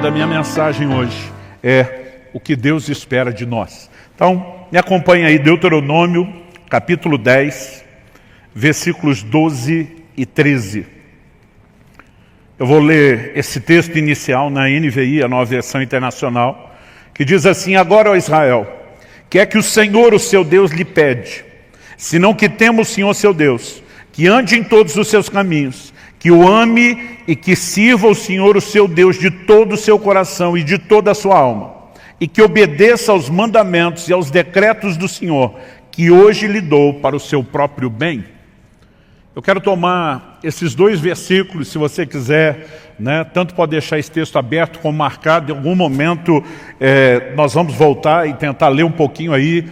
da minha mensagem hoje é o que Deus espera de nós. Então, me acompanha aí, Deuteronômio, capítulo 10, versículos 12 e 13. Eu vou ler esse texto inicial na NVI, a Nova Versão Internacional, que diz assim: Agora, ó Israel, que é que o Senhor, o seu Deus, lhe pede, senão que tema o Senhor, seu Deus, que ande em todos os seus caminhos, que o ame e que sirva o Senhor, o seu Deus, de todo o seu coração e de toda a sua alma, e que obedeça aos mandamentos e aos decretos do Senhor, que hoje lhe dou para o seu próprio bem. Eu quero tomar esses dois versículos, se você quiser, tanto pode deixar esse texto aberto como marcado. Em algum momento nós vamos voltar e tentar ler um pouquinho aí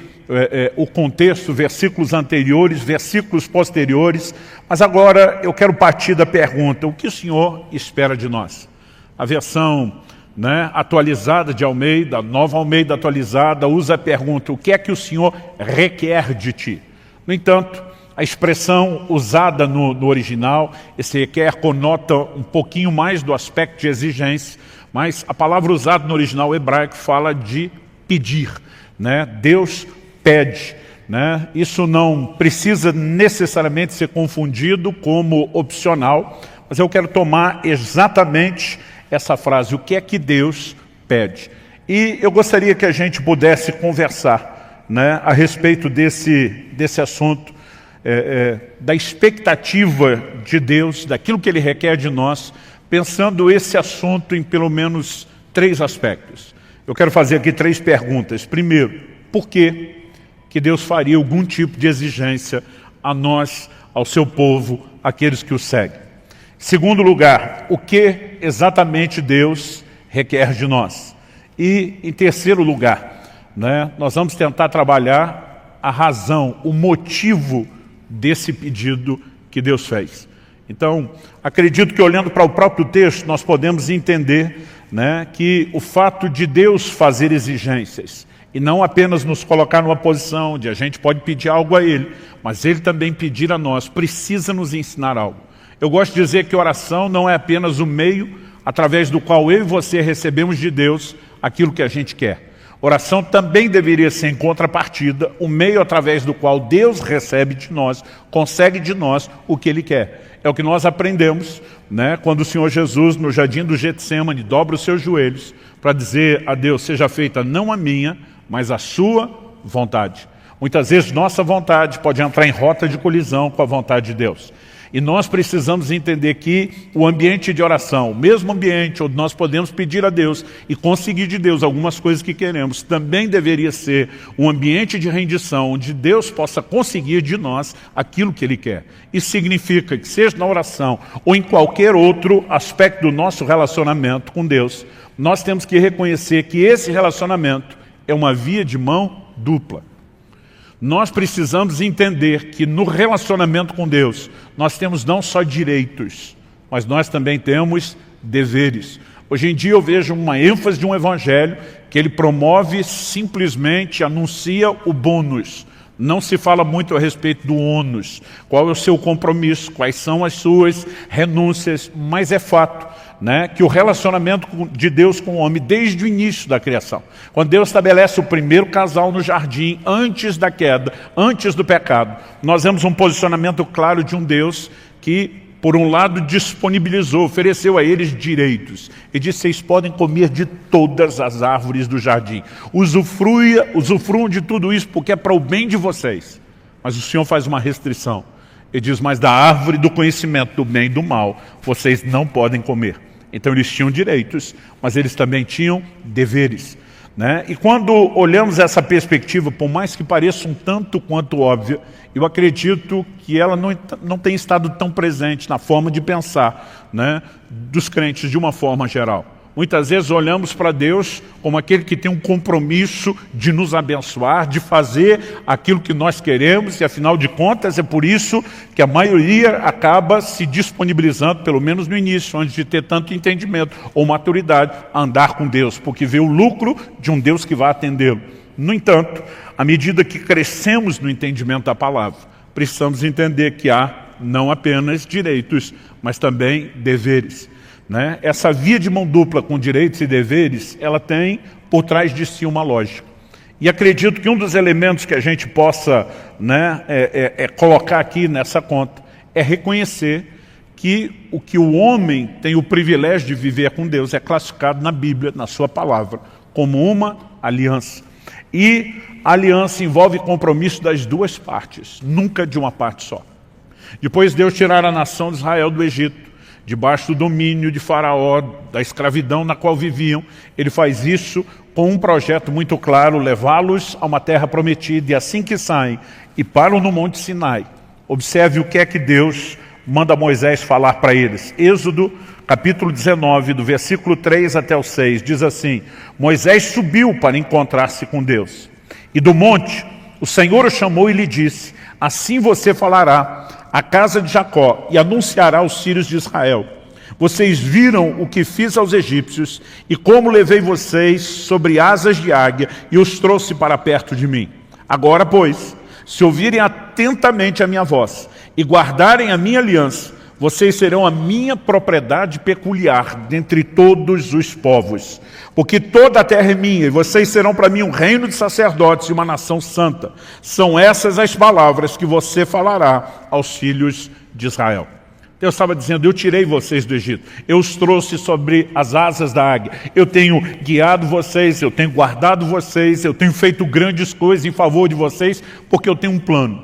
o contexto, versículos anteriores, versículos posteriores. Mas agora eu quero partir da pergunta: o que o Senhor espera de nós? A versão atualizada de Almeida, Nova Almeida atualizada, usa a pergunta: o que é que o Senhor requer de ti? No entanto, a expressão usada no original, esse requer, conota um pouquinho mais do aspecto de exigência, mas a palavra usada no original hebraico fala de pedir. Deus pede. Isso não precisa necessariamente ser confundido como opcional, mas eu quero tomar exatamente essa frase: o que é que Deus pede? E eu gostaria que a gente pudesse conversar a respeito desse assunto, da expectativa de Deus, daquilo que Ele requer de nós, pensando esse assunto em pelo menos 3 aspectos. Eu quero fazer aqui 3 perguntas. Primeiro, por que Deus faria algum tipo de exigência a nós, ao seu povo, aqueles que o seguem? Segundo lugar, o que exatamente Deus requer de nós? E, em terceiro lugar, nós vamos tentar trabalhar a razão, o motivo desse pedido que Deus fez. Então, acredito que olhando para o próprio texto, nós podemos entender que o fato de Deus fazer exigências, e não apenas nos colocar numa posição de a gente pode pedir algo a Ele, mas Ele também pedir a nós, precisa nos ensinar algo. Eu gosto de dizer que oração não é apenas o meio através do qual eu e você recebemos de Deus aquilo que a gente quer. Oração também deveria ser, em contrapartida, o meio através do qual Deus recebe de nós, consegue de nós o que Ele quer. É o que nós aprendemos quando o Senhor Jesus, no jardim do Getsêmani, dobra os seus joelhos para dizer a Deus: seja feita não a minha, mas a sua vontade. Muitas vezes nossa vontade pode entrar em rota de colisão com a vontade de Deus. E nós precisamos entender que o ambiente de oração, o mesmo ambiente onde nós podemos pedir a Deus e conseguir de Deus algumas coisas que queremos, também deveria ser um ambiente de rendição, onde Deus possa conseguir de nós aquilo que Ele quer. Isso significa que, seja na oração ou em qualquer outro aspecto do nosso relacionamento com Deus, nós temos que reconhecer que esse relacionamento é uma via de mão dupla. Nós precisamos entender que no relacionamento com Deus, nós temos não só direitos, mas nós também temos deveres. Hoje em dia eu vejo uma ênfase de um evangelho que ele promove, simplesmente anuncia o bônus. Não se fala muito a respeito do ônus, qual é o seu compromisso, quais são as suas renúncias, mas é fato que o relacionamento de Deus com o homem desde o início da criação, quando Deus estabelece o primeiro casal no jardim, antes da queda, antes do pecado, nós vemos um posicionamento claro de um Deus que, por um lado, disponibilizou, ofereceu a eles direitos e disse: vocês podem comer de todas as árvores do jardim, usufruam de tudo isso porque é para o bem de vocês. Mas o Senhor faz uma restrição. Ele diz: mas da árvore do conhecimento do bem e do mal vocês não podem comer. Então eles tinham direitos, mas eles também tinham deveres. E quando olhamos essa perspectiva, por mais que pareça um tanto quanto óbvia, eu acredito que ela não tem estado tão presente na forma de pensar dos crentes de uma forma geral. Muitas vezes olhamos para Deus como aquele que tem um compromisso de nos abençoar, de fazer aquilo que nós queremos, e afinal de contas é por isso que a maioria acaba se disponibilizando, pelo menos no início, antes de ter tanto entendimento ou maturidade, a andar com Deus, porque vê o lucro de um Deus que vai atendê-lo. No entanto, à medida que crescemos no entendimento da palavra, precisamos entender que há não apenas direitos, mas também deveres. né? Essa via de mão dupla com direitos e deveres, ela tem por trás de si uma lógica. E acredito que um dos elementos que a gente possa, né, colocar aqui nessa conta é reconhecer que o homem tem o privilégio de viver com Deus é classificado na Bíblia, na sua palavra, como uma aliança. E a aliança envolve compromisso das duas partes, nunca de uma parte só. Depois Deus tirar a nação de Israel do Egito, debaixo do domínio de Faraó, da escravidão na qual viviam. Ele faz isso com um projeto muito claro, levá-los a uma terra prometida, e assim que saem e param no Monte Sinai, observe o que é que Deus manda Moisés falar para eles. Êxodo capítulo 19, do versículo 3 até o 6, diz assim: Moisés subiu para encontrar-se com Deus, e do monte o Senhor o chamou e lhe disse: assim você falará à casa de Jacó e anunciará aos filhos de Israel: vocês viram o que fiz aos egípcios e como levei vocês sobre asas de águia e os trouxe para perto de mim. Agora, pois, se ouvirem atentamente a minha voz e guardarem a minha aliança, vocês serão a minha propriedade peculiar dentre todos os povos. Porque toda a terra é minha, e vocês serão para mim um reino de sacerdotes e uma nação santa. São essas as palavras que você falará aos filhos de Israel. Deus estava dizendo: eu tirei vocês do Egito, eu os trouxe sobre as asas da águia, eu tenho guiado vocês, eu tenho guardado vocês, eu tenho feito grandes coisas em favor de vocês, porque eu tenho um plano.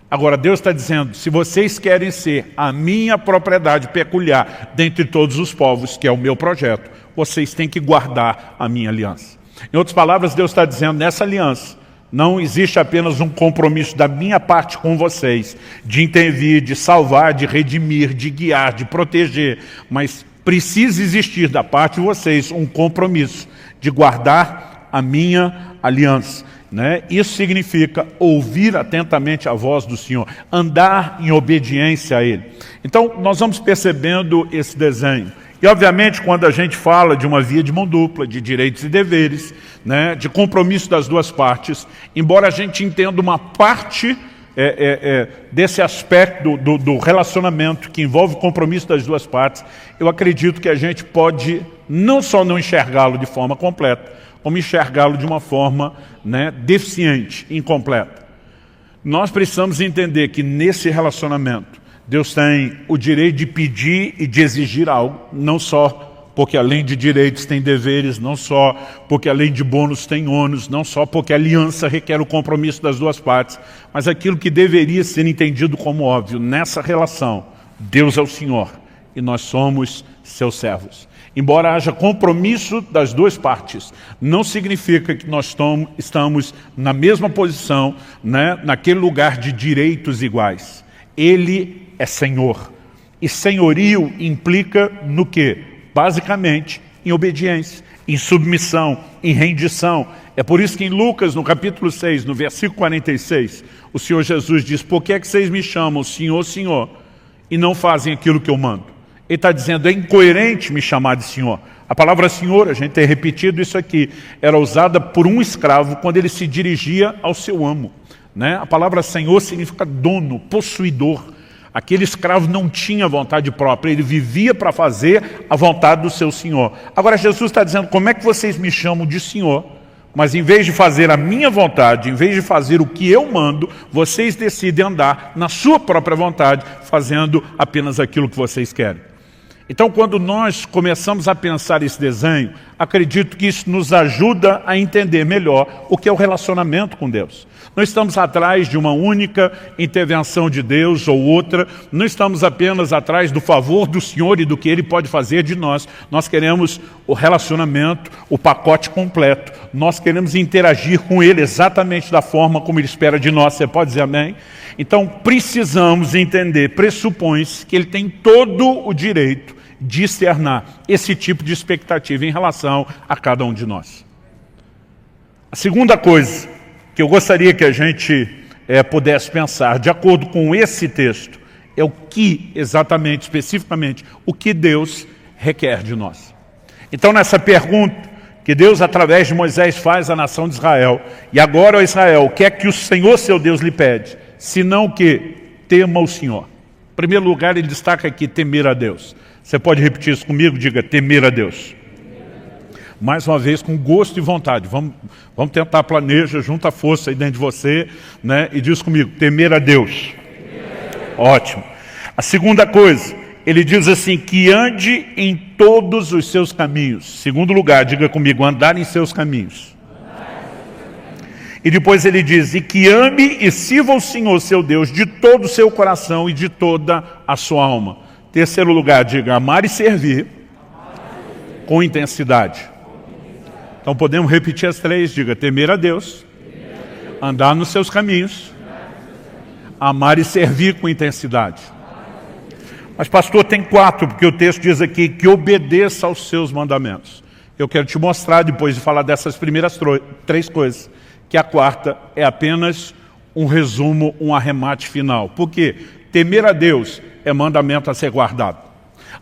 Agora Deus está dizendo: se vocês querem ser a minha propriedade peculiar dentre todos os povos, que é o meu projeto, vocês têm que guardar a minha aliança. Em outras palavras, Deus está dizendo: nessa aliança não existe apenas um compromisso da minha parte com vocês, de intervir, de salvar, de redimir, de guiar, de proteger, mas precisa existir da parte de vocês um compromisso de guardar a minha aliança. Né? Isso significa ouvir atentamente a voz do Senhor, andar em obediência a Ele. Então, nós vamos percebendo esse desenho. E, obviamente, quando a gente fala de uma via de mão dupla, de direitos e deveres, né, de compromisso das duas partes, embora a gente entenda uma parte desse aspecto do relacionamento que envolve o compromisso das duas partes, eu acredito que a gente pode não só não enxergá-lo de forma completa, como enxergá-lo de uma forma, né, deficiente, incompleta. Nós precisamos entender que nesse relacionamento, Deus tem o direito de pedir e de exigir algo, não só porque além de direitos tem deveres, não só porque além de bônus tem ônus, não só porque a aliança requer o compromisso das duas partes, mas aquilo que deveria ser entendido como óbvio. Nessa relação, Deus é o Senhor e nós somos seus servos. Embora haja compromisso das duas partes, não significa que nós estamos na mesma posição, né, naquele lugar de direitos iguais. Ele é Senhor. E senhorio implica no quê? Basicamente, em obediência, em submissão, em rendição. É por isso que em Lucas, no capítulo 6, no versículo 46, o Senhor Jesus diz: por que é que vocês me chamam Senhor, Senhor, e não fazem aquilo que eu mando? Ele está dizendo: é incoerente me chamar de Senhor. A palavra Senhor, a gente tem repetido isso aqui, era usada por um escravo quando ele se dirigia ao seu amo. Né? A palavra Senhor significa dono, possuidor. Aquele escravo não tinha vontade própria, ele vivia para fazer a vontade do seu Senhor. Agora Jesus está dizendo: como é que vocês me chamam de Senhor, mas em vez de fazer a minha vontade, em vez de fazer o que eu mando, vocês decidem andar na sua própria vontade, fazendo apenas aquilo que vocês querem. Então, quando nós começamos a pensar esse desenho, acredito que isso nos ajuda a entender melhor o que é o relacionamento com Deus. Não estamos atrás de uma única intervenção de Deus ou outra, não estamos apenas atrás do favor do Senhor e do que Ele pode fazer de nós. Nós queremos o relacionamento, o pacote completo. Nós queremos interagir com Ele exatamente da forma como Ele espera de nós. Você pode dizer amém? Então, precisamos entender, pressupõe-se que Ele tem todo o direito de externar esse tipo de expectativa em relação a cada um de nós. A segunda coisa que eu gostaria que a gente pudesse pensar, de acordo com esse texto, é o que exatamente, especificamente, o que Deus requer de nós. Então, nessa pergunta que Deus, através de Moisés, faz à nação de Israel, e agora, ó Israel, o que é que o Senhor, seu Deus, lhe pede? Senão que tema o Senhor. Em primeiro lugar, ele destaca aqui temer a Deus. Você pode repetir isso comigo? Diga, temer a Deus. Mais uma vez, com gosto e vontade. Vamos tentar, planeja, junta força aí dentro de você, né? E diz comigo, temer a Deus. Ótimo. A segunda coisa, ele diz assim, que ande em todos os seus caminhos. Segundo lugar, diga comigo, andar em seus caminhos. E depois ele diz, e que ame e sirva o Senhor, seu Deus, de todo o seu coração e de toda a sua alma. Terceiro lugar, diga, amar e servir com intensidade. Então podemos repetir as três, diga, temer a Deus, andar nos seus caminhos, amar e servir com intensidade. Mas pastor, tem 4, porque o texto diz aqui, que obedeça aos seus mandamentos. Eu quero te mostrar, depois de falar dessas primeiras 3 coisas, que a 4ª é apenas um resumo, um arremate final. Por quê? Temer a Deus é mandamento a ser guardado.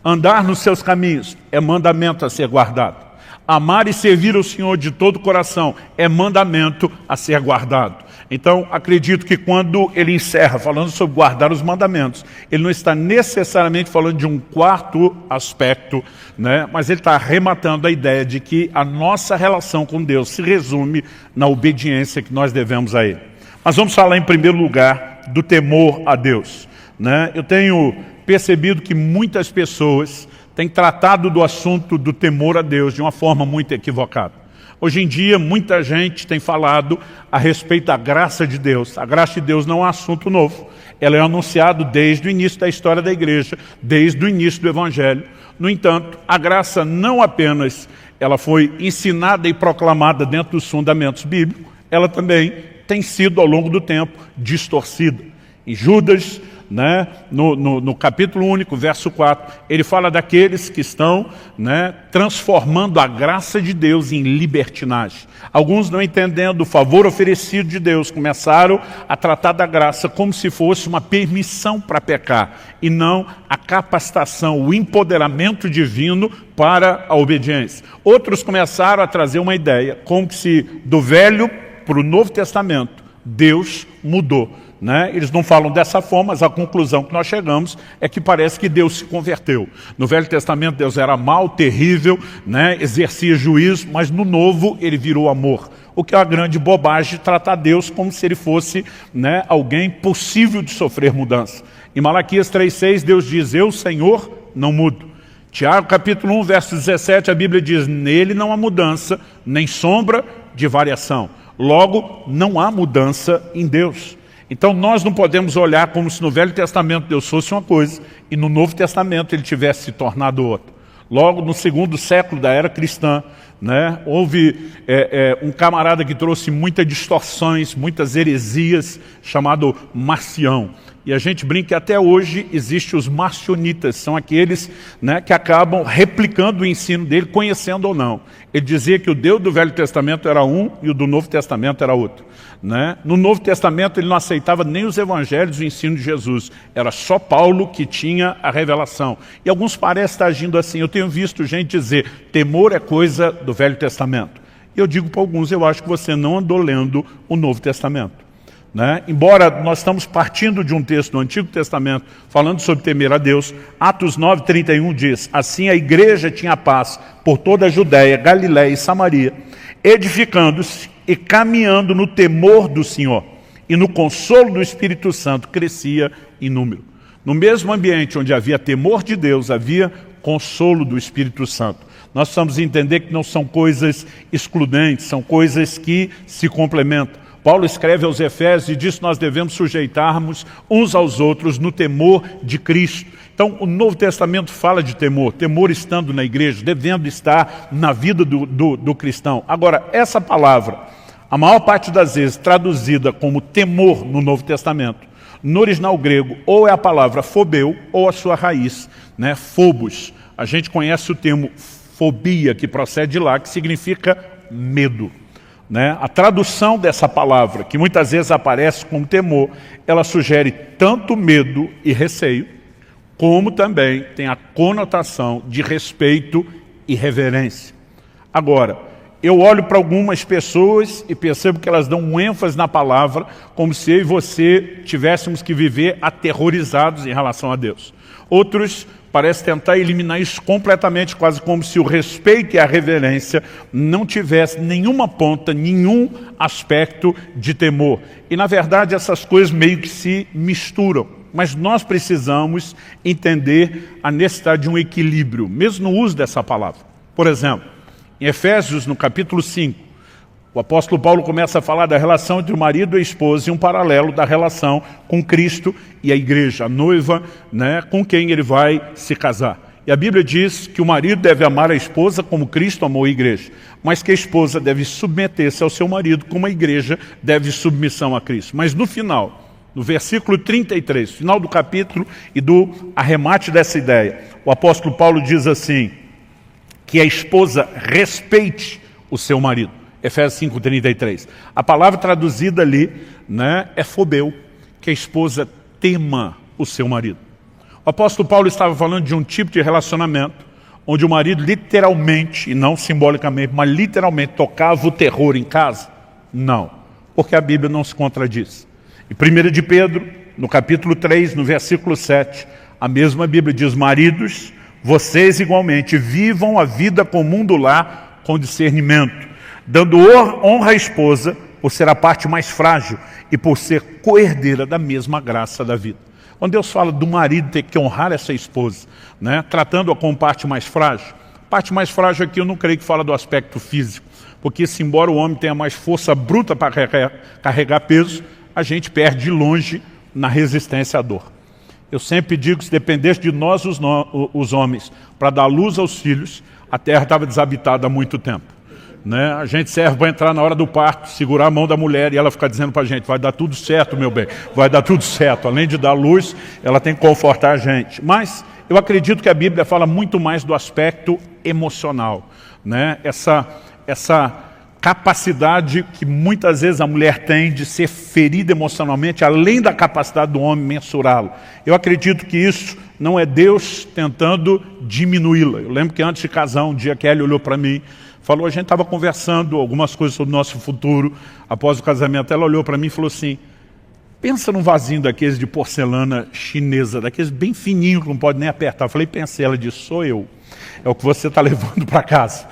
Andar nos seus caminhos é mandamento a ser guardado. Amar e servir o Senhor de todo o coração é mandamento a ser guardado. Então, acredito que quando ele encerra falando sobre guardar os mandamentos, ele não está necessariamente falando de um 4º aspecto, né? Mas ele está arrematando a ideia de que a nossa relação com Deus se resume na obediência que nós devemos a Ele. Mas vamos falar em primeiro lugar do temor a Deus, né? Eu tenho percebido que muitas pessoas têm tratado do assunto do temor a Deus de uma forma muito equivocada. Hoje em dia, muita gente tem falado a respeito da graça de Deus. A graça de Deus não é um assunto novo. Ela é anunciada desde o início da história da igreja, desde o início do Evangelho. No entanto, a graça não apenas ela foi ensinada e proclamada dentro dos fundamentos bíblicos, ela também tem sido, ao longo do tempo, distorcida. Em Judas, né, no capítulo único, verso 4, ele fala daqueles que estão, né, transformando a graça de Deus em libertinagem. Alguns, não entendendo o favor oferecido de Deus, começaram a tratar da graça como se fosse uma permissão para pecar, e não a capacitação, o empoderamento divino para a obediência. Outros começaram a trazer uma ideia, como se do Velho para o Novo Testamento, Deus mudou. Né? Eles não falam dessa forma, mas a conclusão que nós chegamos é que parece que Deus se converteu. No Velho Testamento Deus era mau, terrível, né? Exercia juízo, mas no Novo ele virou amor. O que é uma grande bobagem, tratar Deus como se ele fosse, né, alguém possível de sofrer mudança. Em Malaquias 3,6 Deus diz, eu, Senhor, não mudo. Tiago capítulo 1, verso 17, a Bíblia diz, nele não há mudança, nem sombra de variação. Logo, não há mudança em Deus. Então nós não podemos olhar como se no Velho Testamento Deus fosse uma coisa e no Novo Testamento ele tivesse se tornado outra. Logo no 2º século da era cristã, né, houve um camarada que trouxe muitas distorções, muitas heresias, chamado Marcião. E a gente brinca que até hoje existem os marcionitas, são aqueles, né, que acabam replicando o ensino dele, conhecendo ou não. Ele dizia que o Deus do Velho Testamento era um e o do Novo Testamento era outro. Né? No Novo Testamento ele não aceitava nem os evangelhos e o ensino de Jesus. Era só Paulo que tinha a revelação. E alguns parecem estar agindo assim. Eu tenho visto gente dizer, temor é coisa do Velho Testamento. E eu digo para alguns, eu acho que você não andou lendo o Novo Testamento. Né? Embora nós estamos partindo de um texto do Antigo Testamento falando sobre temer a Deus, Atos 9:31 diz, assim a igreja tinha paz por toda a Judéia, Galiléia e Samaria, edificando-se e caminhando no temor do Senhor, e no consolo do Espírito Santo crescia em número. No mesmo ambiente onde havia temor de Deus, havia consolo do Espírito Santo. Nós precisamos entender que não são coisas excludentes, são coisas que se complementam. Paulo escreve aos Efésios e diz que nós devemos sujeitarmos uns aos outros no temor de Cristo. Então o Novo Testamento fala de temor, temor estando na igreja, devendo estar na vida do cristão. Agora, essa palavra, a maior parte das vezes traduzida como temor no Novo Testamento, no original grego, ou é a palavra phobeu, ou a sua raiz, né, phobos. A gente conhece o termo fobia, que procede de lá, que significa medo. Né? A tradução dessa palavra, que muitas vezes aparece como temor, ela sugere tanto medo e receio, como também tem a conotação de respeito e reverência. Agora, eu olho para algumas pessoas e percebo que elas dão um ênfase na palavra, como se eu e você tivéssemos que viver aterrorizados em relação a Deus. Outros parece tentar eliminar isso completamente, quase como se o respeito e a reverência não tivesse nenhuma ponta, nenhum aspecto de temor. E na verdade essas coisas meio que se misturam. Mas nós precisamos entender a necessidade de um equilíbrio, mesmo no uso dessa palavra. Por exemplo, em Efésios, no capítulo 5, o apóstolo Paulo começa a falar da relação entre o marido e a esposa e um paralelo da relação com Cristo e a igreja, a noiva, né, com quem ele vai se casar. E a Bíblia diz que o marido deve amar a esposa como Cristo amou a igreja, mas que a esposa deve submeter-se ao seu marido como a igreja deve submissão a Cristo. Mas no final, no versículo 33, final do capítulo e do arremate dessa ideia, o apóstolo Paulo diz assim, que a esposa respeite o seu marido. Efésios 5:33. A palavra traduzida ali, né, é phobeu, que a esposa tema o seu marido. O apóstolo Paulo estava falando de um tipo de relacionamento onde o marido literalmente, e não simbolicamente, mas literalmente tocava o terror em casa? Não, porque a Bíblia não se contradiz. Em 1 de Pedro, no capítulo 3, no versículo 7, a mesma Bíblia diz, maridos, vocês igualmente vivam a vida comum do lar com discernimento, dando honra à esposa por ser a parte mais frágil e por ser coerdeira da mesma graça da vida. Quando Deus fala do marido ter que honrar essa esposa, né, tratando-a como parte mais frágil, parte mais frágil aqui eu não creio que fala do aspecto físico, porque se embora o homem tenha mais força bruta para carregar peso, a gente perde de longe na resistência à dor. Eu sempre digo que se dependesse de nós, os homens, para dar luz aos filhos, a terra estava desabitada há muito tempo. Né? A gente serve para entrar na hora do parto, segurar a mão da mulher e ela ficar dizendo para a gente, vai dar tudo certo, meu bem, vai dar tudo certo. Além de dar luz, ela tem que confortar a gente. Mas eu acredito que a Bíblia fala muito mais do aspecto emocional. Né? Essa capacidade que muitas vezes a mulher tem de ser ferida emocionalmente, além da capacidade do homem mensurá-lo. Eu acredito que isso não é Deus tentando diminuí-la. Eu lembro que antes de casar, um dia Kelly olhou para mim, falou, a gente estava conversando algumas coisas sobre o nosso futuro, após o casamento, ela olhou para mim e falou assim, pensa num vasinho daqueles de porcelana chinesa, daqueles bem fininhos que não pode nem apertar. Eu falei, pensei, ela disse, sou eu, é o que você está levando para casa.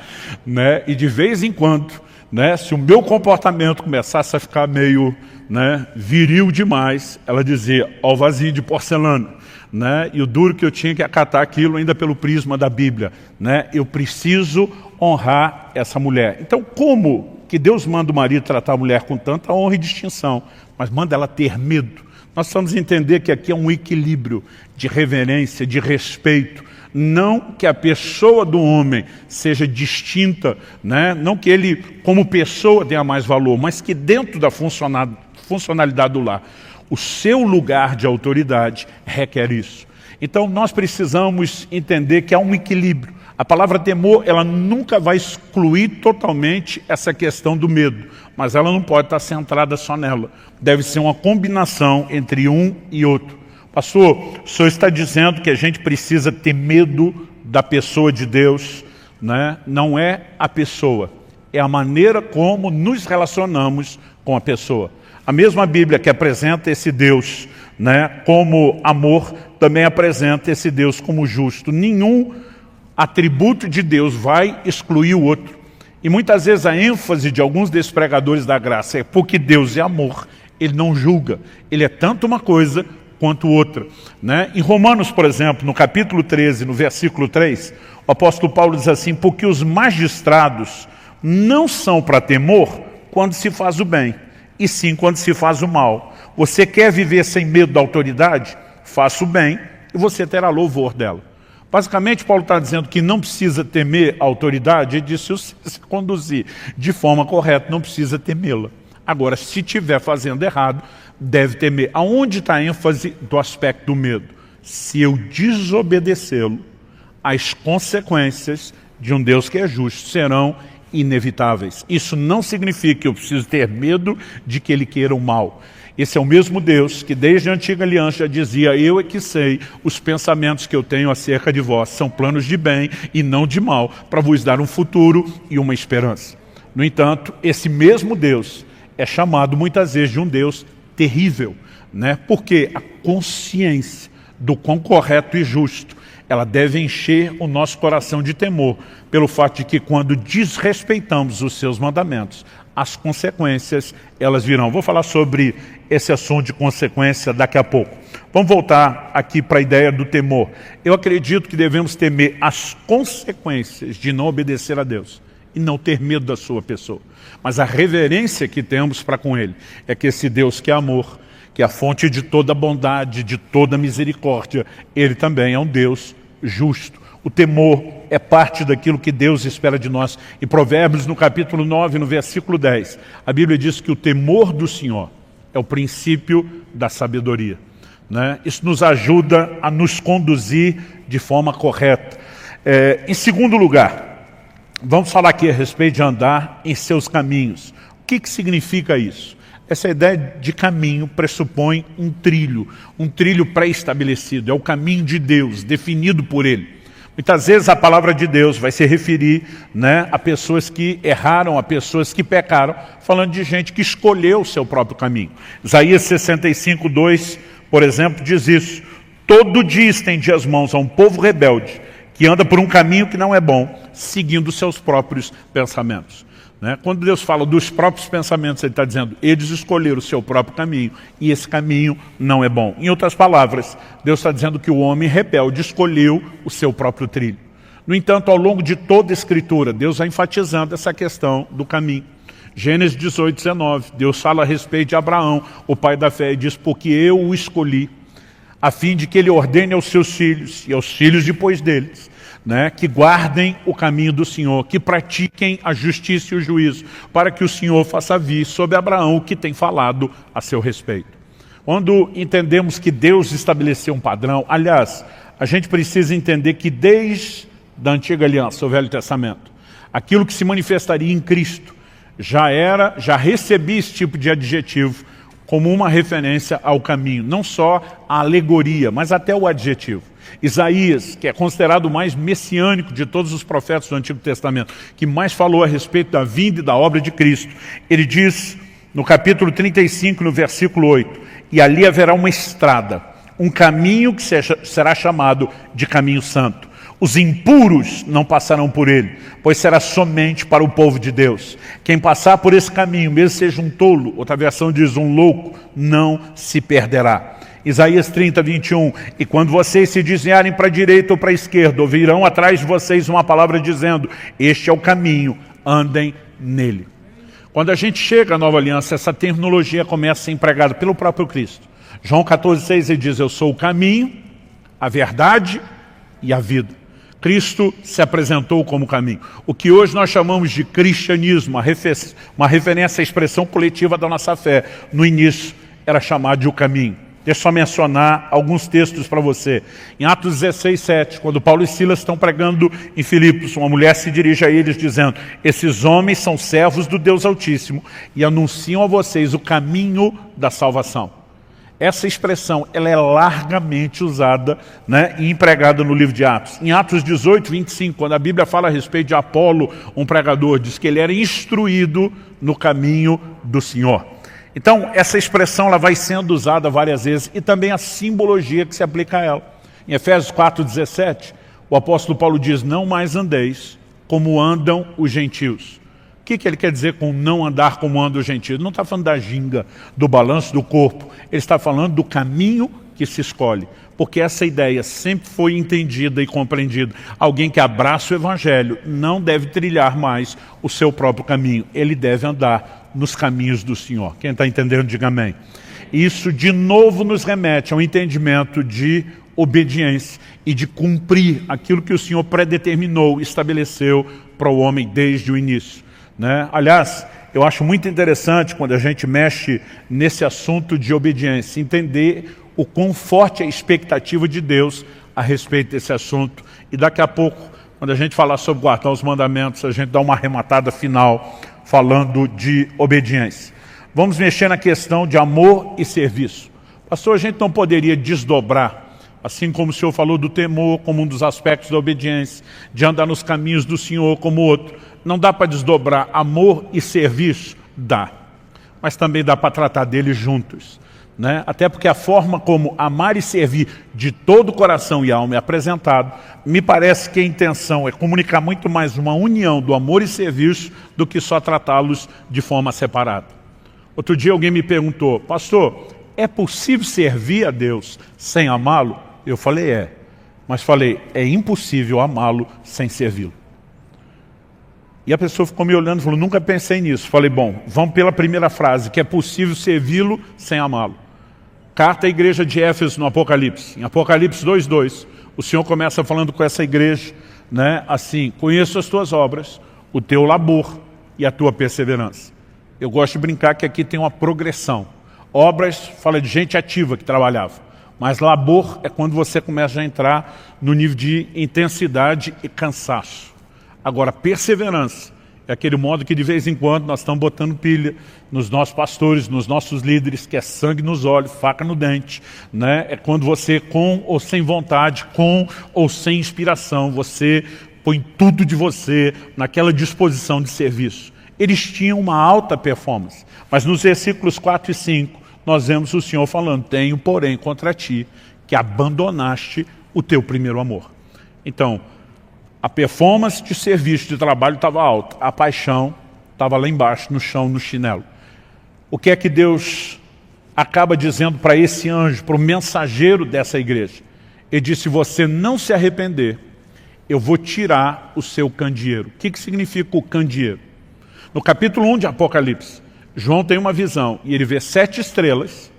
Né? E de vez em quando, né, se o meu comportamento começasse a ficar meio, né, viril demais, ela dizia, ó o vasinho de porcelana. Né? E o duro que eu tinha que acatar aquilo ainda pelo prisma da Bíblia. Né? Eu preciso honrar essa mulher. Então, como que Deus manda o marido tratar a mulher com tanta honra e distinção, mas manda ela ter medo? Nós precisamos entender que aqui é um equilíbrio de reverência, de respeito. Não que a pessoa do homem seja distinta, né? Não que ele, como pessoa, tenha mais valor, mas que dentro da funcionalidade do lar, o seu lugar de autoridade requer isso. Então nós precisamos entender que há um equilíbrio. A palavra temor, ela nunca vai excluir totalmente essa questão do medo, mas ela não pode estar centrada só nela. Deve ser uma combinação entre um e outro. Pastor, o senhor está dizendo que a gente precisa ter medo da pessoa de Deus, né? Não é a pessoa, é a maneira como nos relacionamos com a pessoa. A mesma Bíblia que apresenta esse Deus, né, como amor, também apresenta esse Deus como justo. Nenhum atributo de Deus vai excluir o outro. E muitas vezes a ênfase de alguns desses pregadores da graça é porque Deus é amor, ele não julga. Ele é tanto uma coisa quanto outra. Né? Em Romanos, por exemplo, no capítulo 13, no versículo 3, o apóstolo Paulo diz assim, porque os magistrados não são para temor quando se faz o bem, e sim quando se faz o mal. Você quer viver sem medo da autoridade? Faça o bem e você terá louvor dela. Basicamente, Paulo está dizendo que não precisa temer a autoridade, ele disse, se você se conduzir de forma correta, não precisa temê-la. Agora, se estiver fazendo errado, deve temer. Aonde está a ênfase do aspecto do medo? Se eu desobedecê-lo, as consequências de um Deus que é justo serão inevitáveis. Isso não significa que eu preciso ter medo de que ele queira o mal. Esse é o mesmo Deus que desde a antiga aliança já dizia, eu é que sei os pensamentos que eu tenho acerca de vós, são planos de bem e não de mal, para vos dar um futuro e uma esperança. No entanto, esse mesmo Deus é chamado muitas vezes de um Deus terrível, né? Porque a consciência do quão correto e justo ela deve encher o nosso coração de temor, pelo fato de que quando desrespeitamos os seus mandamentos, as consequências, elas virão. Vou falar sobre esse assunto de consequência daqui a pouco. Vamos voltar aqui para a ideia do temor. Eu acredito que devemos temer as consequências de não obedecer a Deus e não ter medo da sua pessoa. Mas a reverência que temos para com Ele é que esse Deus que é amor, que é a fonte de toda bondade, de toda misericórdia, Ele também é um Deus justo. O temor é parte daquilo que Deus espera de nós. Em Provérbios, no capítulo 9, no versículo 10, a Bíblia diz que o temor do Senhor é o princípio da sabedoria, né? Isso nos ajuda a nos conduzir de forma correta. Em segundo lugar, vamos falar aqui a respeito de andar em seus caminhos. O que significa isso? Essa ideia de caminho pressupõe um trilho pré-estabelecido. É o caminho de Deus, definido por Ele. Muitas vezes a palavra de Deus vai se referir, né, a pessoas que erraram, a pessoas que pecaram, falando de gente que escolheu o seu próprio caminho. Isaías 65, 2, por exemplo, diz isso. Todo dia estende as mãos a um povo rebelde, que anda por um caminho que não é bom, seguindo seus próprios pensamentos. Né? Quando Deus fala dos próprios pensamentos, Ele está dizendo, eles escolheram o seu próprio caminho, e esse caminho não é bom. Em outras palavras, Deus está dizendo que o homem rebelde escolheu o seu próprio trilho. No entanto, ao longo de toda a Escritura, Deus vai enfatizando essa questão do caminho. Gênesis 18, 19, Deus fala a respeito de Abraão, o pai da fé, e diz, porque eu o escolhi, a fim de que ele ordene aos seus filhos, e aos filhos depois deles, né, que guardem o caminho do Senhor, que pratiquem a justiça e o juízo, para que o Senhor faça vir sobre Abraão o que tem falado a seu respeito. Quando entendemos que Deus estabeleceu um padrão, aliás, a gente precisa entender que desde a antiga aliança, o Velho Testamento, aquilo que se manifestaria em Cristo já recebia esse tipo de adjetivo como uma referência ao caminho, não só a alegoria, mas até o adjetivo. Isaías, que é considerado o mais messiânico de todos os profetas do Antigo Testamento, que mais falou a respeito da vinda e da obra de Cristo, ele diz no capítulo 35, no versículo 8, e ali haverá uma estrada, um caminho que será chamado de caminho santo. Os impuros não passarão por ele, pois será somente para o povo de Deus. Quem passar por esse caminho, mesmo seja um tolo, outra versão diz um louco, não se perderá. Isaías 30, 21, e quando vocês se desviarem para a direita ou para a esquerda, ouvirão atrás de vocês uma palavra dizendo, este é o caminho, andem nele. Quando a gente chega à Nova Aliança, essa terminologia começa a ser empregada pelo próprio Cristo. João 14, 6, ele diz, eu sou o caminho, a verdade e a vida. Cristo se apresentou como caminho. O que hoje nós chamamos de cristianismo, uma referência à expressão coletiva da nossa fé, no início era chamado de o caminho. Deixa eu só mencionar alguns textos para você. Em Atos 16, 7, quando Paulo e Silas estão pregando em Filipos, uma mulher se dirige a eles dizendo, esses homens são servos do Deus Altíssimo e anunciam a vocês o caminho da salvação. Essa expressão ela é largamente usada, né, e empregada no livro de Atos. Em Atos 18, 25, quando a Bíblia fala a respeito de Apolo, um pregador, diz que ele era instruído no caminho do Senhor. Então, essa expressão ela vai sendo usada várias vezes e também a simbologia que se aplica a ela. Em Efésios 4, 17, o apóstolo Paulo diz, não mais andeis como andam os gentios. O que ele quer dizer com não andar como andam os gentios? Ele não está falando da ginga, do balanço do corpo. Ele está falando do caminho que se escolhe. Porque essa ideia sempre foi entendida e compreendida. Alguém que abraça o Evangelho não deve trilhar mais o seu próprio caminho. Ele deve andar nos caminhos do Senhor. Quem está entendendo, diga amém. Isso de novo nos remete ao entendimento de obediência e de cumprir aquilo que o Senhor predeterminou, estabeleceu para o homem desde o início. Né? Aliás, eu acho muito interessante quando a gente mexe nesse assunto de obediência, entender o quão forte é a expectativa de Deus a respeito desse assunto. E daqui a pouco, quando a gente falar sobre guardar os mandamentos, a gente dá uma arrematada final falando de obediência. Vamos mexer na questão de amor e serviço. Pastor, a gente não poderia desdobrar, assim como o Senhor falou do temor como um dos aspectos da obediência, de andar nos caminhos do Senhor como outro. Não dá para desdobrar amor e serviço? Dá. Mas também dá para tratar deles juntos. né? Até porque a forma como amar e servir de todo o coração e alma é apresentado, me parece que a intenção é comunicar muito mais uma união do amor e serviço do que só tratá-los de forma separada. Outro dia alguém me perguntou, pastor, é possível servir a Deus sem amá-lo? Eu falei, é. Mas falei, é impossível amá-lo sem servi-lo. E a pessoa ficou me olhando e falou, nunca pensei nisso. Falei, bom, vamos pela primeira frase, que é possível servi-lo sem amá-lo. Carta à igreja de Éfeso no Apocalipse. Em Apocalipse 2:2, o Senhor começa falando com essa igreja, né, assim, conheço as tuas obras, o teu labor e a tua perseverança. Eu gosto de brincar que aqui tem uma progressão. Obras fala de gente ativa que trabalhava, mas labor é quando você começa a entrar no nível de intensidade e cansaço. Agora, perseverança é aquele modo que de vez em quando nós estamos botando pilha nos nossos pastores, nos nossos líderes, que é sangue nos olhos, faca no dente, né? É quando você, com ou sem vontade, com ou sem inspiração, você põe tudo de você naquela disposição de serviço. Eles tinham uma alta performance, mas nos versículos 4 e 5, nós vemos o Senhor falando, tenho, porém, contra ti, que abandonaste o teu primeiro amor. Então, a performance de serviço, de trabalho estava alta, a paixão estava lá embaixo, no chão, no chinelo. O que é que Deus acaba dizendo para esse anjo, para o mensageiro dessa igreja? Ele disse, se você não se arrepender, eu vou tirar o seu candeeiro. O que significa o candeeiro? No capítulo 1 de Apocalipse, João tem uma visão e ele vê 7 estrelas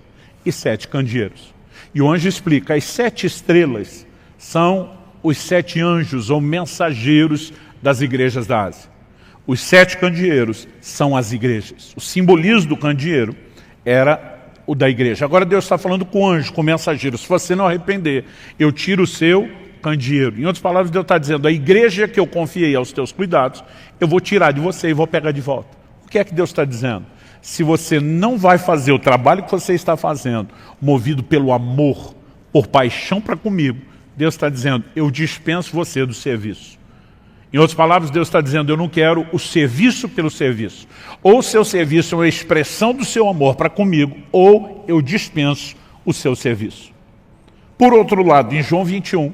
e 7 candeeiros. E o anjo explica, as 7 estrelas são os 7 anjos ou mensageiros das igrejas da Ásia. Os 7 candeeiros são as igrejas. O simbolismo do candeeiro era o da igreja. Agora Deus está falando com o anjo, com o mensageiro. Se você não arrepender, eu tiro o seu candeeiro. Em outras palavras, Deus está dizendo, a igreja que eu confiei aos teus cuidados, eu vou tirar de você e vou pegar de volta. O que é que Deus está dizendo? Se você não vai fazer o trabalho que você está fazendo, movido pelo amor, por paixão para comigo, Deus está dizendo, eu dispenso você do serviço. Em outras palavras, Deus está dizendo, eu não quero o serviço pelo serviço. Ou o seu serviço é uma expressão do seu amor para comigo, ou eu dispenso o seu serviço. Por outro lado, em João 21,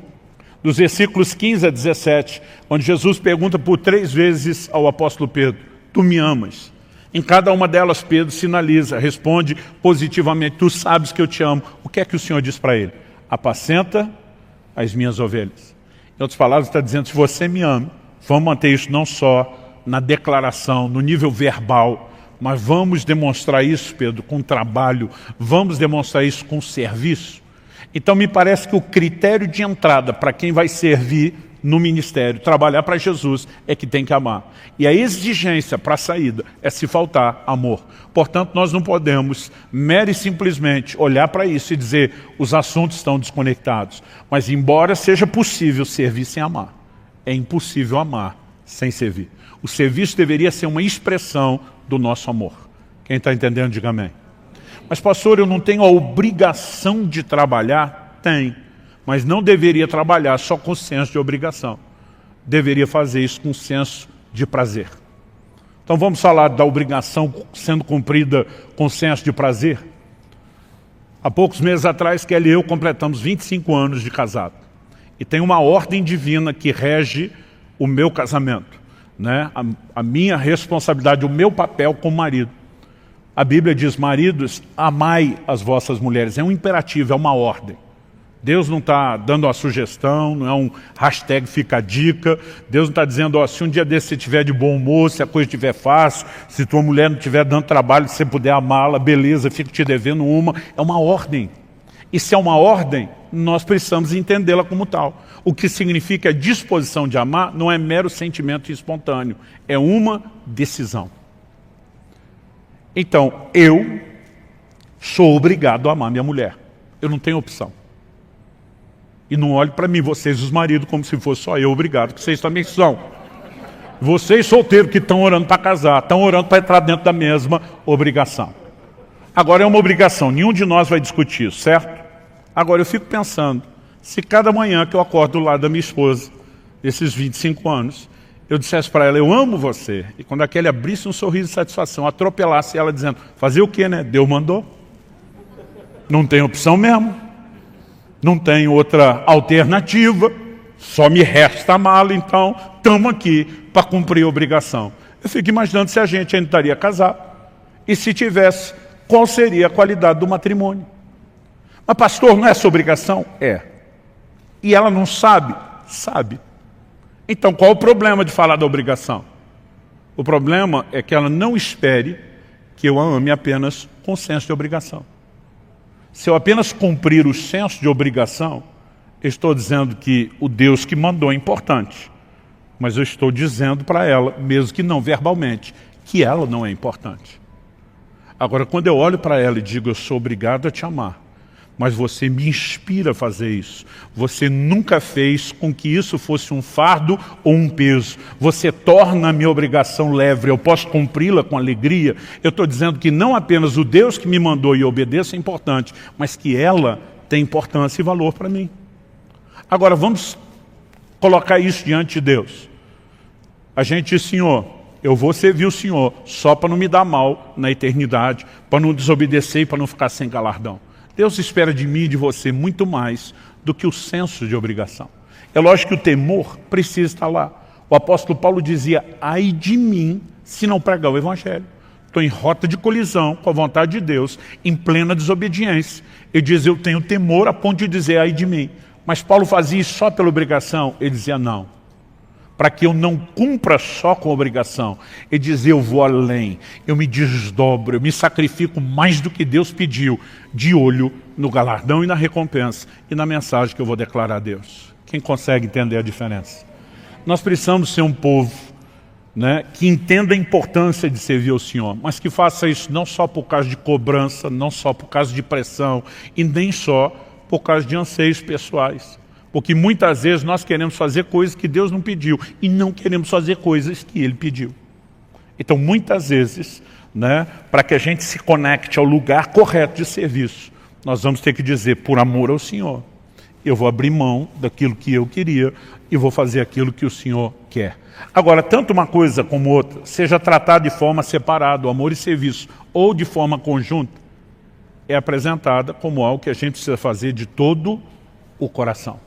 dos versículos 15 a 17, onde Jesus pergunta por 3 vezes ao apóstolo Pedro, tu me amas? Em cada uma delas, Pedro sinaliza, responde positivamente, tu sabes que eu te amo. O que é que o Senhor diz para ele? Apacenta as minhas ovelhas. Em outras palavras, está dizendo, se você me ama, vamos manter isso não só na declaração, no nível verbal, mas vamos demonstrar isso, Pedro, com trabalho, vamos demonstrar isso com serviço. Então me parece que o critério de entrada para quem vai servir no ministério, trabalhar para Jesus, é que tem que amar. E a exigência para a saída é se faltar amor. Portanto, nós não podemos mera e simplesmente olhar para isso e dizer os assuntos estão desconectados. Mas embora seja possível servir sem amar, é impossível amar sem servir. O serviço deveria ser uma expressão do nosso amor. Quem está entendendo, diga amém. Mas pastor, eu não tenho a obrigação de trabalhar? Tem. Mas não deveria trabalhar só com senso de obrigação. Deveria fazer isso com senso de prazer. Então vamos falar da obrigação sendo cumprida com senso de prazer? Há poucos meses atrás, Kelly e eu completamos 25 anos de casado. E tem uma ordem divina que rege o meu casamento, né? A minha responsabilidade, o meu papel como marido. A Bíblia diz, maridos, amai as vossas mulheres. É um imperativo, é uma ordem. Deus não está dando uma sugestão, não é um hashtag fica a dica. Deus não está dizendo, ó, se um dia desse você estiver de bom humor, se a coisa estiver fácil, se tua mulher não estiver dando trabalho, se você puder amá-la, beleza, fico te devendo uma. É uma ordem. E se é uma ordem, nós precisamos entendê-la como tal. O que significa a disposição de amar não é mero sentimento espontâneo, é uma decisão. Então, eu sou obrigado a amar minha mulher. Eu não tenho opção. E não olhe para mim, vocês os maridos, como se fosse só eu obrigado, que vocês também são. Vocês solteiros que estão orando para casar, estão orando para entrar dentro da mesma obrigação. Agora é uma obrigação, nenhum de nós vai discutir isso, certo? Agora eu fico pensando, se cada manhã que eu acordo do lado da minha esposa, esses 25 anos, eu dissesse para ela, eu amo você, e quando aquele abrisse um sorriso de satisfação, atropelasse ela dizendo, fazer o quê, né? Deus mandou. Não tem opção mesmo. Não tem outra alternativa. Só me resta amá-lo, então estamos aqui para cumprir a obrigação. Eu fico imaginando se a gente ainda estaria casado. E se tivesse, qual seria a qualidade do matrimônio? Mas pastor, não é essa obrigação? É. E ela não sabe? Sabe. Então qual o problema de falar da obrigação? O problema é que ela não espere que eu a ame apenas com senso de obrigação. Se eu apenas cumprir o senso de obrigação, eu estou dizendo que o Deus que mandou é importante. Mas eu estou dizendo para ela, mesmo que não verbalmente, que ela não é importante. Agora, quando eu olho para ela e digo, eu sou obrigado a te amar, mas você me inspira a fazer isso. Você nunca fez com que isso fosse um fardo ou um peso. Você torna a minha obrigação leve, eu posso cumpri-la com alegria. Eu estou dizendo que não apenas o Deus que me mandou e obedeça é importante, mas que ela tem importância e valor para mim. Agora, vamos colocar isso diante de Deus. A gente diz, Senhor, eu vou servir o Senhor só para não me dar mal na eternidade, para não desobedecer e para não ficar sem galardão. Deus espera de mim e de você muito mais do que o senso de obrigação. É lógico que o temor precisa estar lá. O apóstolo Paulo dizia, ai de mim se não pregar o Evangelho. Estou em rota de colisão com a vontade de Deus, em plena desobediência. Ele diz, eu tenho temor a ponto de dizer, ai de mim. Mas Paulo fazia isso só pela obrigação? Ele dizia, não. Para que eu não cumpra só com a obrigação. Ele dizia, eu vou além, eu me desdobro, eu me sacrifico mais do que Deus pediu, de olho no galardão e na recompensa, e na mensagem que eu vou declarar a Deus. Quem consegue entender a diferença? Nós precisamos ser um povo, né, que entenda a importância de servir ao Senhor, mas que faça isso não só por causa de cobrança, não só por causa de pressão, e nem só por causa de anseios pessoais. Porque muitas vezes nós queremos fazer coisas que Deus não pediu e não queremos fazer coisas que Ele pediu. Então, muitas vezes, né, para que a gente se conecte ao lugar correto de serviço, nós vamos ter que dizer, por amor ao Senhor, eu vou abrir mão daquilo que eu queria e vou fazer aquilo que o Senhor quer. Agora, tanto uma coisa como outra, seja tratado de forma separada, o amor e serviço, ou de forma conjunta, é apresentada como algo que a gente precisa fazer de todo o coração.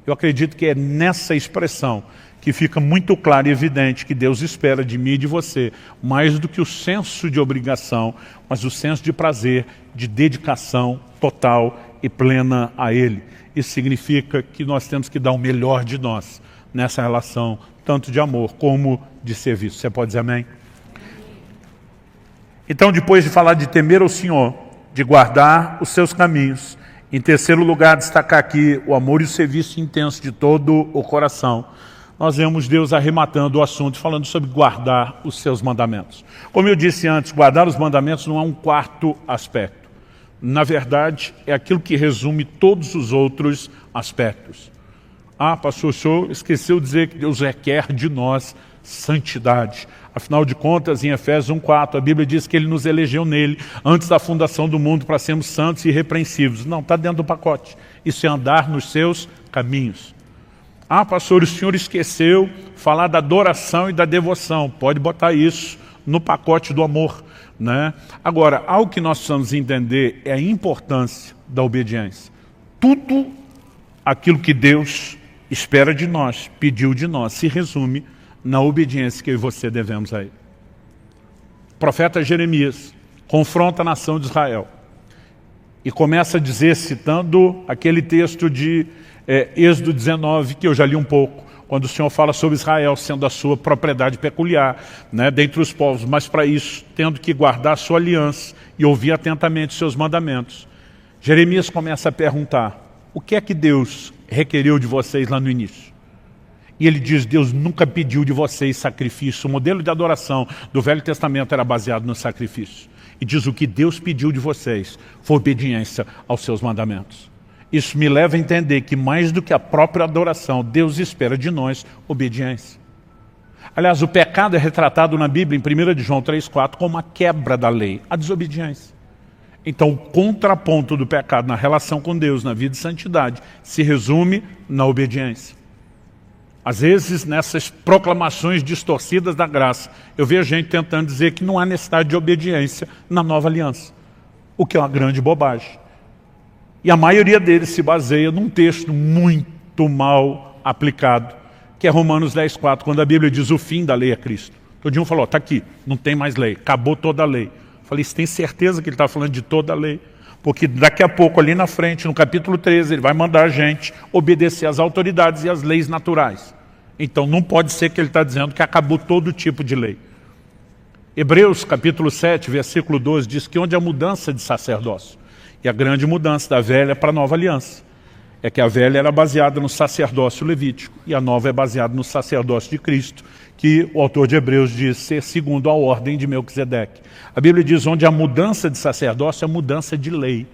Eu acredito que é nessa expressão que fica muito claro e evidente que Deus espera de mim e de você, mais do que o senso de obrigação, mas o senso de prazer, de dedicação total e plena a Ele. Isso significa que nós temos que dar o melhor de nós nessa relação, tanto de amor como de serviço. Você pode dizer amém? Então, depois de falar de temer ao Senhor, de guardar os seus caminhos, em terceiro lugar, destacar aqui o amor e o serviço intenso de todo o coração. Nós vemos Deus arrematando o assunto, falando sobre guardar os seus mandamentos. Como eu disse antes, guardar os mandamentos não é um quarto aspecto. Na verdade, é aquilo que resume todos os outros aspectos. Ah, pastor, o senhor esqueceu de dizer que Deus requer de nós santidade. Afinal de contas, em Efésios 1:4, a Bíblia diz que Ele nos elegeu nele, antes da fundação do mundo, para sermos santos e irrepreensíveis. Não, está dentro do pacote. Isso é andar nos seus caminhos. Ah, pastor, o senhor esqueceu falar da adoração e da devoção. Pode botar isso no pacote do amor, né? Agora, algo que nós precisamos entender é a importância da obediência. Tudo aquilo que Deus espera de nós, pediu de nós, se resume na obediência que eu e você devemos a Ele. O profeta Jeremias confronta a nação de Israel e começa a dizer, citando aquele texto de Êxodo 19, que eu já li um pouco, quando o Senhor fala sobre Israel sendo a sua propriedade peculiar, né, dentre os povos, mas para isso, tendo que guardar a sua aliança e ouvir atentamente os seus mandamentos. Jeremias começa a perguntar, o que é que Deus requeriu de vocês lá no início? E ele diz, Deus nunca pediu de vocês sacrifício. O modelo de adoração do Velho Testamento era baseado no sacrifício. E diz, o que Deus pediu de vocês foi obediência aos seus mandamentos. Isso me leva a entender que mais do que a própria adoração, Deus espera de nós obediência. Aliás, o pecado é retratado na Bíblia, em 1 de João 3,4, como a quebra da lei, a desobediência. Então, o contraponto do pecado na relação com Deus, na vida de santidade, se resume na obediência. Às vezes, nessas proclamações distorcidas da graça, eu vejo gente tentando dizer que não há necessidade de obediência na nova aliança, o que é uma grande bobagem. E a maioria deles se baseia num texto muito mal aplicado, que é Romanos 10:4, quando a Bíblia diz o fim da lei é Cristo. Todinho falou, está aqui, não tem mais lei, acabou toda a lei. Eu falei, você tem certeza que ele está falando de toda a lei? Porque daqui a pouco, ali na frente, no capítulo 13, ele vai mandar a gente obedecer às autoridades e às leis naturais. Então não pode ser que ele está dizendo que acabou todo tipo de lei. Hebreus capítulo 7, versículo 12, diz que onde há mudança de sacerdócio, e a grande mudança da velha para a nova aliança, é que a velha era baseada no sacerdócio levítico, e a nova é baseada no sacerdócio de Cristo, que o autor de Hebreus diz ser segundo a ordem de Melquisedeque. A Bíblia diz onde há mudança de sacerdócio é mudança de lei.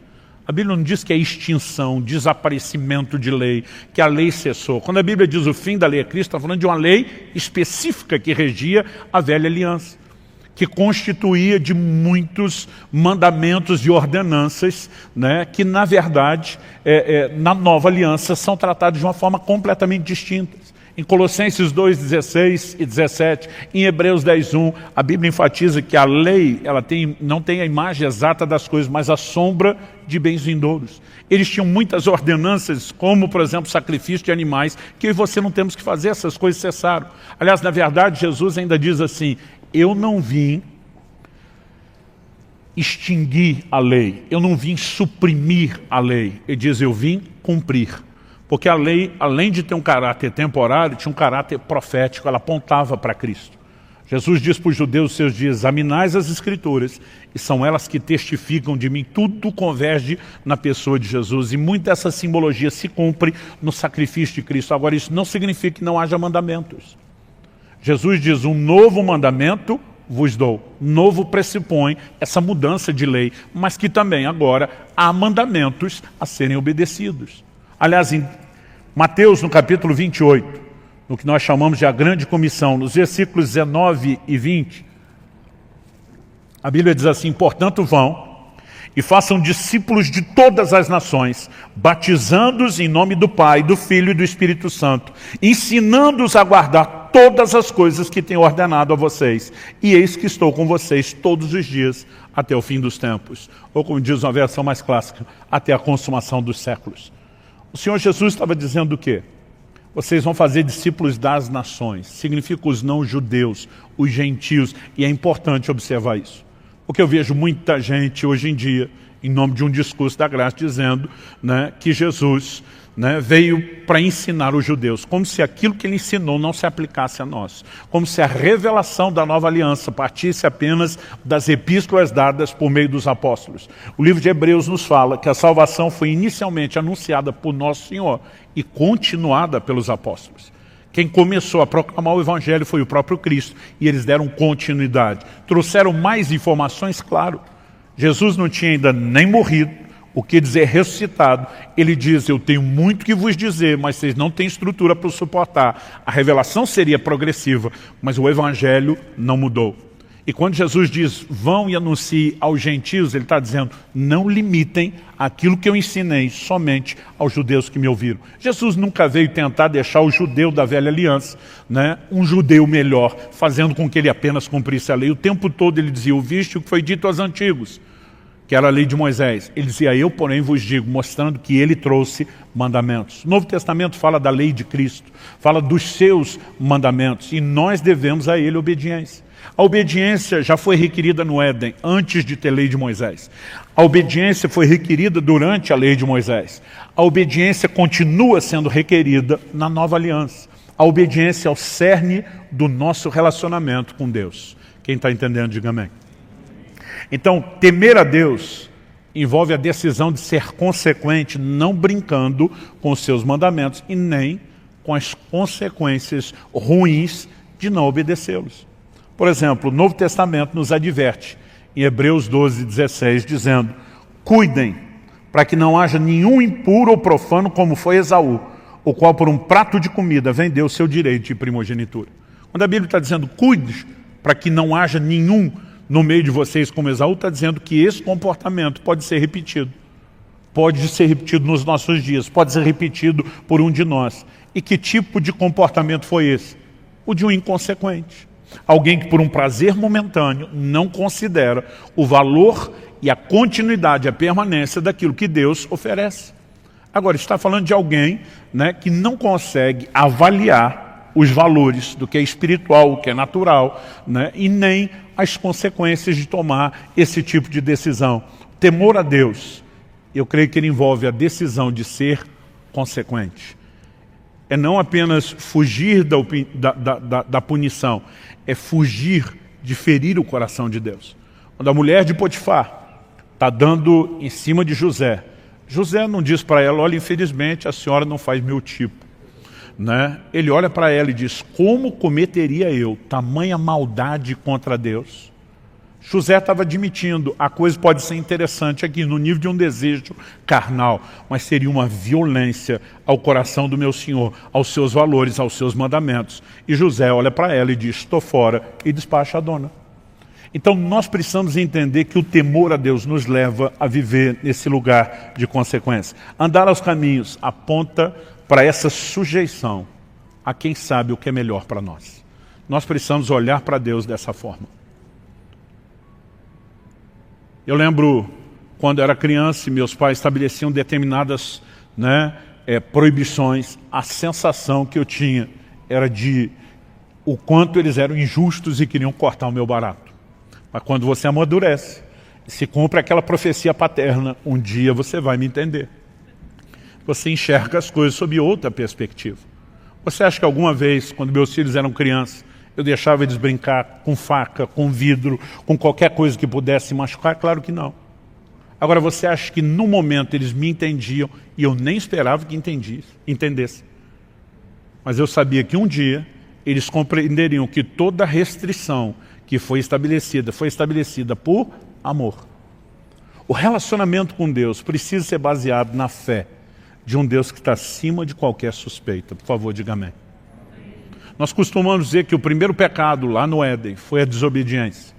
A Bíblia não diz que é extinção, desaparecimento de lei, que a lei cessou. Quando a Bíblia diz o fim da lei é Cristo, está falando de uma lei específica que regia a velha aliança, que constituía de muitos mandamentos e ordenanças, né, que na verdade, na nova aliança, são tratados de uma forma completamente distinta. Em Colossenses 2, 16 e 17, em Hebreus 10, 1, a Bíblia enfatiza que a lei não tem a imagem exata das coisas, mas a sombra de bens vindouros. Eles tinham muitas ordenanças, como, por exemplo, sacrifício de animais, que eu e você não temos que fazer, essas coisas cessaram. Aliás, na verdade, Jesus ainda diz assim, eu não vim extinguir a lei, eu não vim suprimir a lei. Ele diz, eu vim cumprir. Porque a lei, além de ter um caráter temporário, tinha um caráter profético, ela apontava para Cristo. Jesus diz para os judeus, seus dias, examinais as Escrituras, e são elas que testificam de mim, tudo converge na pessoa de Jesus, e muita dessa simbologia se cumpre no sacrifício de Cristo. Agora, isso não significa que não haja mandamentos. Jesus diz, um novo mandamento vos dou. Novo pressupõe essa mudança de lei, mas que também agora há mandamentos a serem obedecidos. Aliás, em Mateus, no capítulo 28, no que nós chamamos de a grande comissão, nos versículos 19 e 20, a Bíblia diz assim, portanto vão e façam discípulos de todas as nações, batizando-os em nome do Pai, do Filho e do Espírito Santo, ensinando-os a guardar todas as coisas que tenho ordenado a vocês. E eis que estou com vocês todos os dias, até o fim dos tempos. Ou como diz uma versão mais clássica, até a consumação dos séculos. O Senhor Jesus estava dizendo o quê? Vocês vão fazer discípulos das nações. Significa os não-judeus, os gentios. E é importante observar isso. Porque eu vejo muita gente hoje em dia, em nome de um discurso da graça, dizendo, né, que Jesus, né, veio para ensinar os judeus, como se aquilo que ele ensinou não se aplicasse a nós. Como se a revelação da nova aliança partisse apenas das epístolas dadas por meio dos apóstolos. O livro de Hebreus nos fala que a salvação foi inicialmente anunciada por Nosso Senhor e continuada pelos apóstolos. Quem começou a proclamar o Evangelho foi o próprio Cristo, e eles deram continuidade. Trouxeram mais informações, claro. Jesus não tinha ainda nem morrido, o que dizer ressuscitado. Ele diz, eu tenho muito que vos dizer, mas vocês não têm estrutura para suportar. A revelação seria progressiva, mas o Evangelho não mudou. E quando Jesus diz, vão e anunciem aos gentios, ele está dizendo, não limitem aquilo que eu ensinei somente aos judeus que me ouviram. Jesus nunca veio tentar deixar o judeu da velha aliança, né, um judeu melhor, fazendo com que ele apenas cumprisse a lei. O tempo todo ele dizia, ouviste o que foi dito aos antigos, que era a lei de Moisés. Ele dizia, eu porém vos digo, mostrando que ele trouxe mandamentos. O Novo Testamento fala da lei de Cristo, fala dos seus mandamentos, e nós devemos a ele obediência. A obediência já foi requerida no Éden, antes de ter lei de Moisés. A obediência foi requerida durante a lei de Moisés. A obediência continua sendo requerida na nova aliança. A obediência é o cerne do nosso relacionamento com Deus. Quem está entendendo, diga amém. Então, temer a Deus envolve a decisão de ser consequente, não brincando com os seus mandamentos e nem com as consequências ruins de não obedecê-los. Por exemplo, o Novo Testamento nos adverte, em Hebreus 12, 16, dizendo, cuidem para que não haja nenhum impuro ou profano como foi Esaú, o qual por um prato de comida vendeu o seu direito de primogenitura. Quando a Bíblia está dizendo, cuide para que não haja nenhum no meio de vocês como Esaú, está dizendo que esse comportamento pode ser repetido. Pode ser repetido nos nossos dias, pode ser repetido por um de nós. E que tipo de comportamento foi esse? O de um inconsequente. Alguém que por um prazer momentâneo não considera o valor e a continuidade, a permanência daquilo que Deus oferece. Agora, está falando de alguém, né, que não consegue avaliar os valores do que é espiritual, o que é natural, né, e nem as consequências de tomar esse tipo de decisão. Temor a Deus, eu creio que ele envolve a decisão de ser consequente. É não apenas fugir da punição, é fugir de ferir o coração de Deus. Quando a mulher de Potifar está dando em cima de José, José não diz para ela, olha, infelizmente a senhora não faz meu tipo. Né? Ele olha para ela e diz, como cometeria eu tamanha maldade contra Deus? José estava admitindo, a coisa pode ser interessante aqui, no nível de um desejo carnal, mas seria uma violência ao coração do meu Senhor, aos seus valores, aos seus mandamentos. E José olha para ela e diz, estou fora, e despacha a dona. Então nós precisamos entender que o temor a Deus nos leva a viver nesse lugar de consequência. Andar aos caminhos aponta para essa sujeição a quem sabe o que é melhor para nós. Nós precisamos olhar para Deus dessa forma. Eu lembro quando eu era criança e meus pais estabeleciam determinadas, né, proibições, a sensação que eu tinha era de o quanto eles eram injustos e queriam cortar o meu barato. Mas quando você amadurece, se cumpre aquela profecia paterna, um dia você vai me entender. Você enxerga as coisas sob outra perspectiva. Você acha que alguma vez, quando meus filhos eram crianças, eu deixava eles brincar com faca, com vidro, com qualquer coisa que pudesse machucar? Claro que não. Agora, você acha que no momento eles me entendiam e eu nem esperava que entendessem. Mas eu sabia que um dia eles compreenderiam que toda restrição que foi estabelecida por amor. O relacionamento com Deus precisa ser baseado na fé de um Deus que está acima de qualquer suspeita. Por favor, diga amém. Nós costumamos dizer que o primeiro pecado lá no Éden foi a desobediência.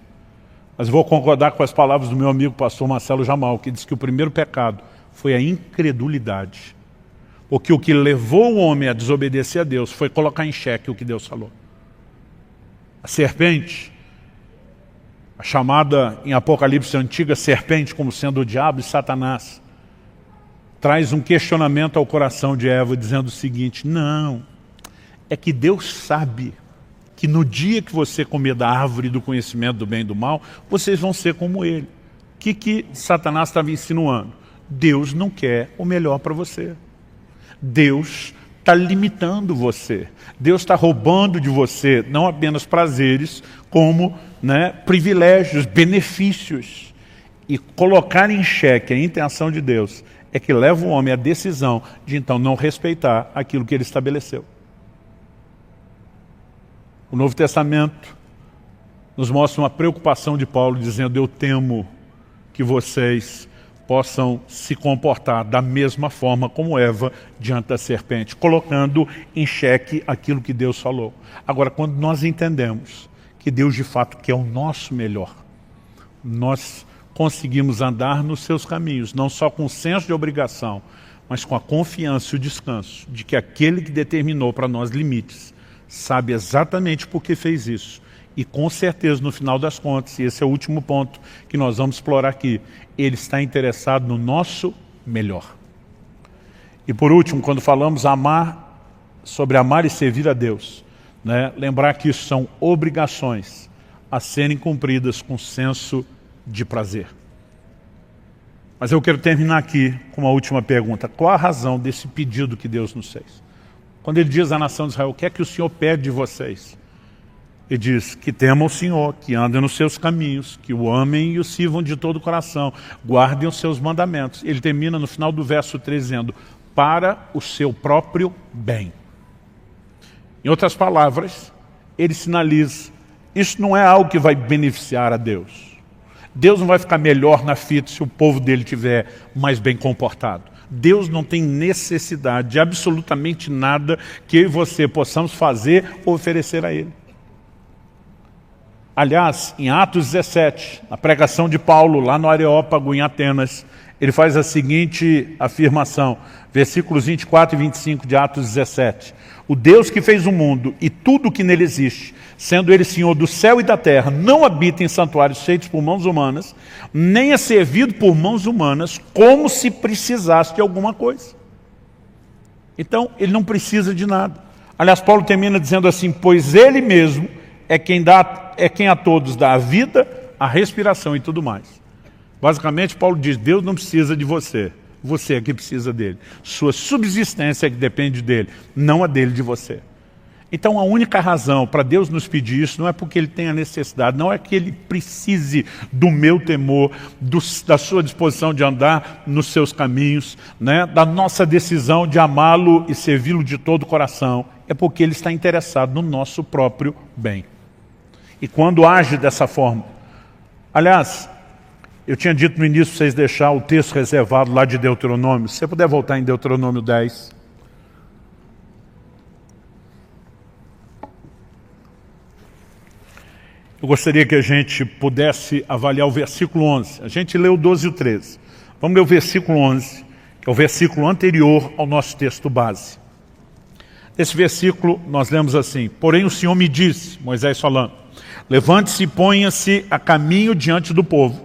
Mas vou concordar com as palavras do meu amigo pastor Marcelo Jamal, que diz que o primeiro pecado foi a incredulidade. Porque o que levou o homem a desobedecer a Deus foi colocar em xeque o que Deus falou. A serpente, a chamada em Apocalipse antiga serpente como sendo o diabo e Satanás, traz um questionamento ao coração de Eva dizendo o seguinte, não, é que Deus sabe que no dia que você comer da árvore do conhecimento do bem e do mal, vocês vão ser como ele. O que Satanás estava insinuando? Deus não quer o melhor para você. Deus está limitando você. Deus está roubando de você não apenas prazeres, como, né, privilégios, benefícios. E colocar em xeque a intenção de Deus é que leva o homem à decisão de então não respeitar aquilo que ele estabeleceu. O Novo Testamento nos mostra uma preocupação de Paulo dizendo, eu temo que vocês possam se comportar da mesma forma como Eva diante da serpente, colocando em xeque aquilo que Deus falou. Agora, quando nós entendemos que Deus de fato quer o nosso melhor, nós conseguimos andar nos seus caminhos, não só com o senso de obrigação, mas com a confiança e o descanso de que aquele que determinou para nós limites, sabe exatamente por que fez isso. E com certeza, no final das contas, e esse é o último ponto que nós vamos explorar aqui, ele está interessado no nosso melhor. E por último, quando falamos sobre amar e servir a Deus, né, lembrar que isso são obrigações a serem cumpridas com senso de prazer. Mas eu quero terminar aqui com uma última pergunta. Qual a razão desse pedido que Deus nos fez? Quando ele diz à nação de Israel, o que é que o Senhor pede de vocês? Ele diz que temam o Senhor, que andem nos seus caminhos, que o amem e o sirvam de todo o coração, guardem os seus mandamentos. Ele termina no final do verso 3 dizendo, para o seu próprio bem. Em outras palavras, ele sinaliza, isso não é algo que vai beneficiar a Deus. Deus não vai ficar melhor na fita se o povo dele estiver mais bem comportado. Deus não tem necessidade de absolutamente nada que eu e você possamos fazer ou oferecer a Ele. Aliás, em Atos 17, na pregação de Paulo, lá no Areópago, em Atenas, ele faz a seguinte afirmação, versículos 24 e 25 de Atos 17. O Deus que fez o mundo e tudo o que nele existe, sendo ele Senhor do céu e da terra, não habita em santuários feitos por mãos humanas, nem é servido por mãos humanas, como se precisasse de alguma coisa. Então, ele não precisa de nada. Aliás, Paulo termina dizendo assim, pois ele mesmo é quem a todos dá a vida, a respiração e tudo mais. Basicamente, Paulo diz, Deus não precisa de você. Você é que precisa dele. Sua subsistência é que depende dele, não a dele de você. Então a única razão para Deus nos pedir isso não é porque ele tenha necessidade, não é que ele precise do meu temor, da sua disposição de andar nos seus caminhos, né? Da nossa decisão de amá-lo e servi-lo de todo o coração. É porque ele está interessado no nosso próprio bem. E quando age dessa forma, aliás, eu tinha dito no início para vocês deixar o texto reservado lá de Deuteronômio. Se você puder voltar em Deuteronômio 10. Eu gostaria que a gente pudesse avaliar o versículo 11. A gente leu o 12 e o 13. Vamos ler o versículo 11, que é o versículo anterior ao nosso texto base. Nesse versículo nós lemos assim, porém o Senhor me disse, Moisés falando, levante-se e ponha-se a caminho diante do povo,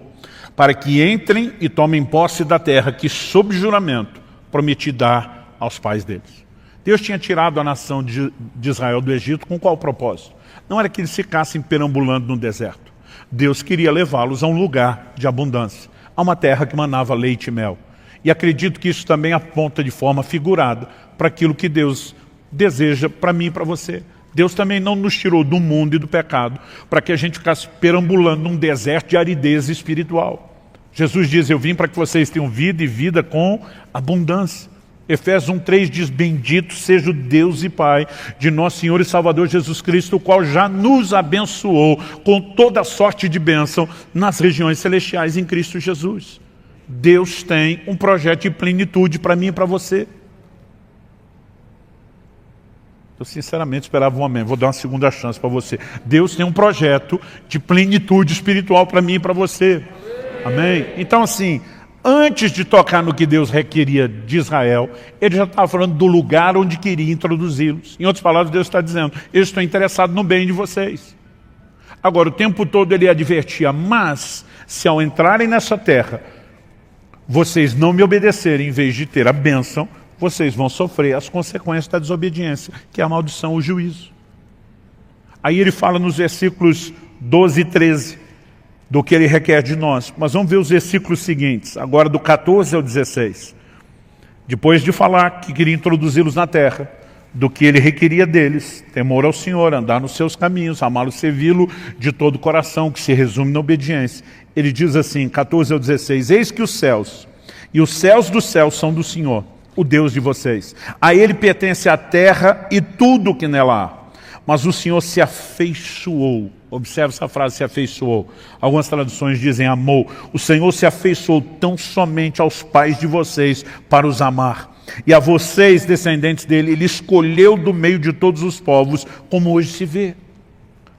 para que entrem e tomem posse da terra que, sob juramento, prometi dar aos pais deles. Deus tinha tirado a nação de Israel do Egito com qual propósito? Não era que eles ficassem perambulando no deserto. Deus queria levá-los a um lugar de abundância, a uma terra que manava leite e mel. E acredito que isso também aponta de forma figurada para aquilo que Deus deseja para mim e para você. Deus também não nos tirou do mundo e do pecado para que a gente ficasse perambulando num deserto de aridez espiritual. Jesus diz, eu vim para que vocês tenham vida e vida com abundância. Efésios 1:3 diz, bendito seja o Deus e Pai de nosso Senhor e Salvador Jesus Cristo, o qual já nos abençoou com toda sorte de bênção nas regiões celestiais em Cristo Jesus. Deus tem um projeto de plenitude para mim e para você. Eu sinceramente esperava um amém. Vou dar uma segunda chance para você. Deus tem um projeto de plenitude espiritual para mim e para você. Amém? Então assim, antes de tocar no que Deus requeria de Israel, ele já estava falando do lugar onde queria introduzi-los. Em outras palavras, Deus está dizendo, eu estou interessado no bem de vocês. Agora, o tempo todo ele advertia, mas se ao entrarem nessa terra, vocês não me obedecerem, em vez de ter a bênção, vocês vão sofrer as consequências da desobediência, que é a maldição, o juízo. Aí ele fala nos versículos 12 e 13, do que ele requer de nós. Mas vamos ver os versículos seguintes, agora do 14 ao 16. Depois de falar que queria introduzi-los na terra, do que ele requeria deles, temor ao Senhor, andar nos seus caminhos, amá-lo, servi-lo de todo o coração, que se resume na obediência. Ele diz assim, 14 ao 16, eis que os céus, e os céus dos céus são do Senhor, o Deus de vocês. A ele pertence a terra e tudo o que nela há. Mas o Senhor se afeiçoou. Observe essa frase, se afeiçoou. Algumas traduções dizem amou. O Senhor se afeiçoou tão somente aos pais de vocês para os amar. E a vocês, descendentes dele, ele escolheu do meio de todos os povos, como hoje se vê.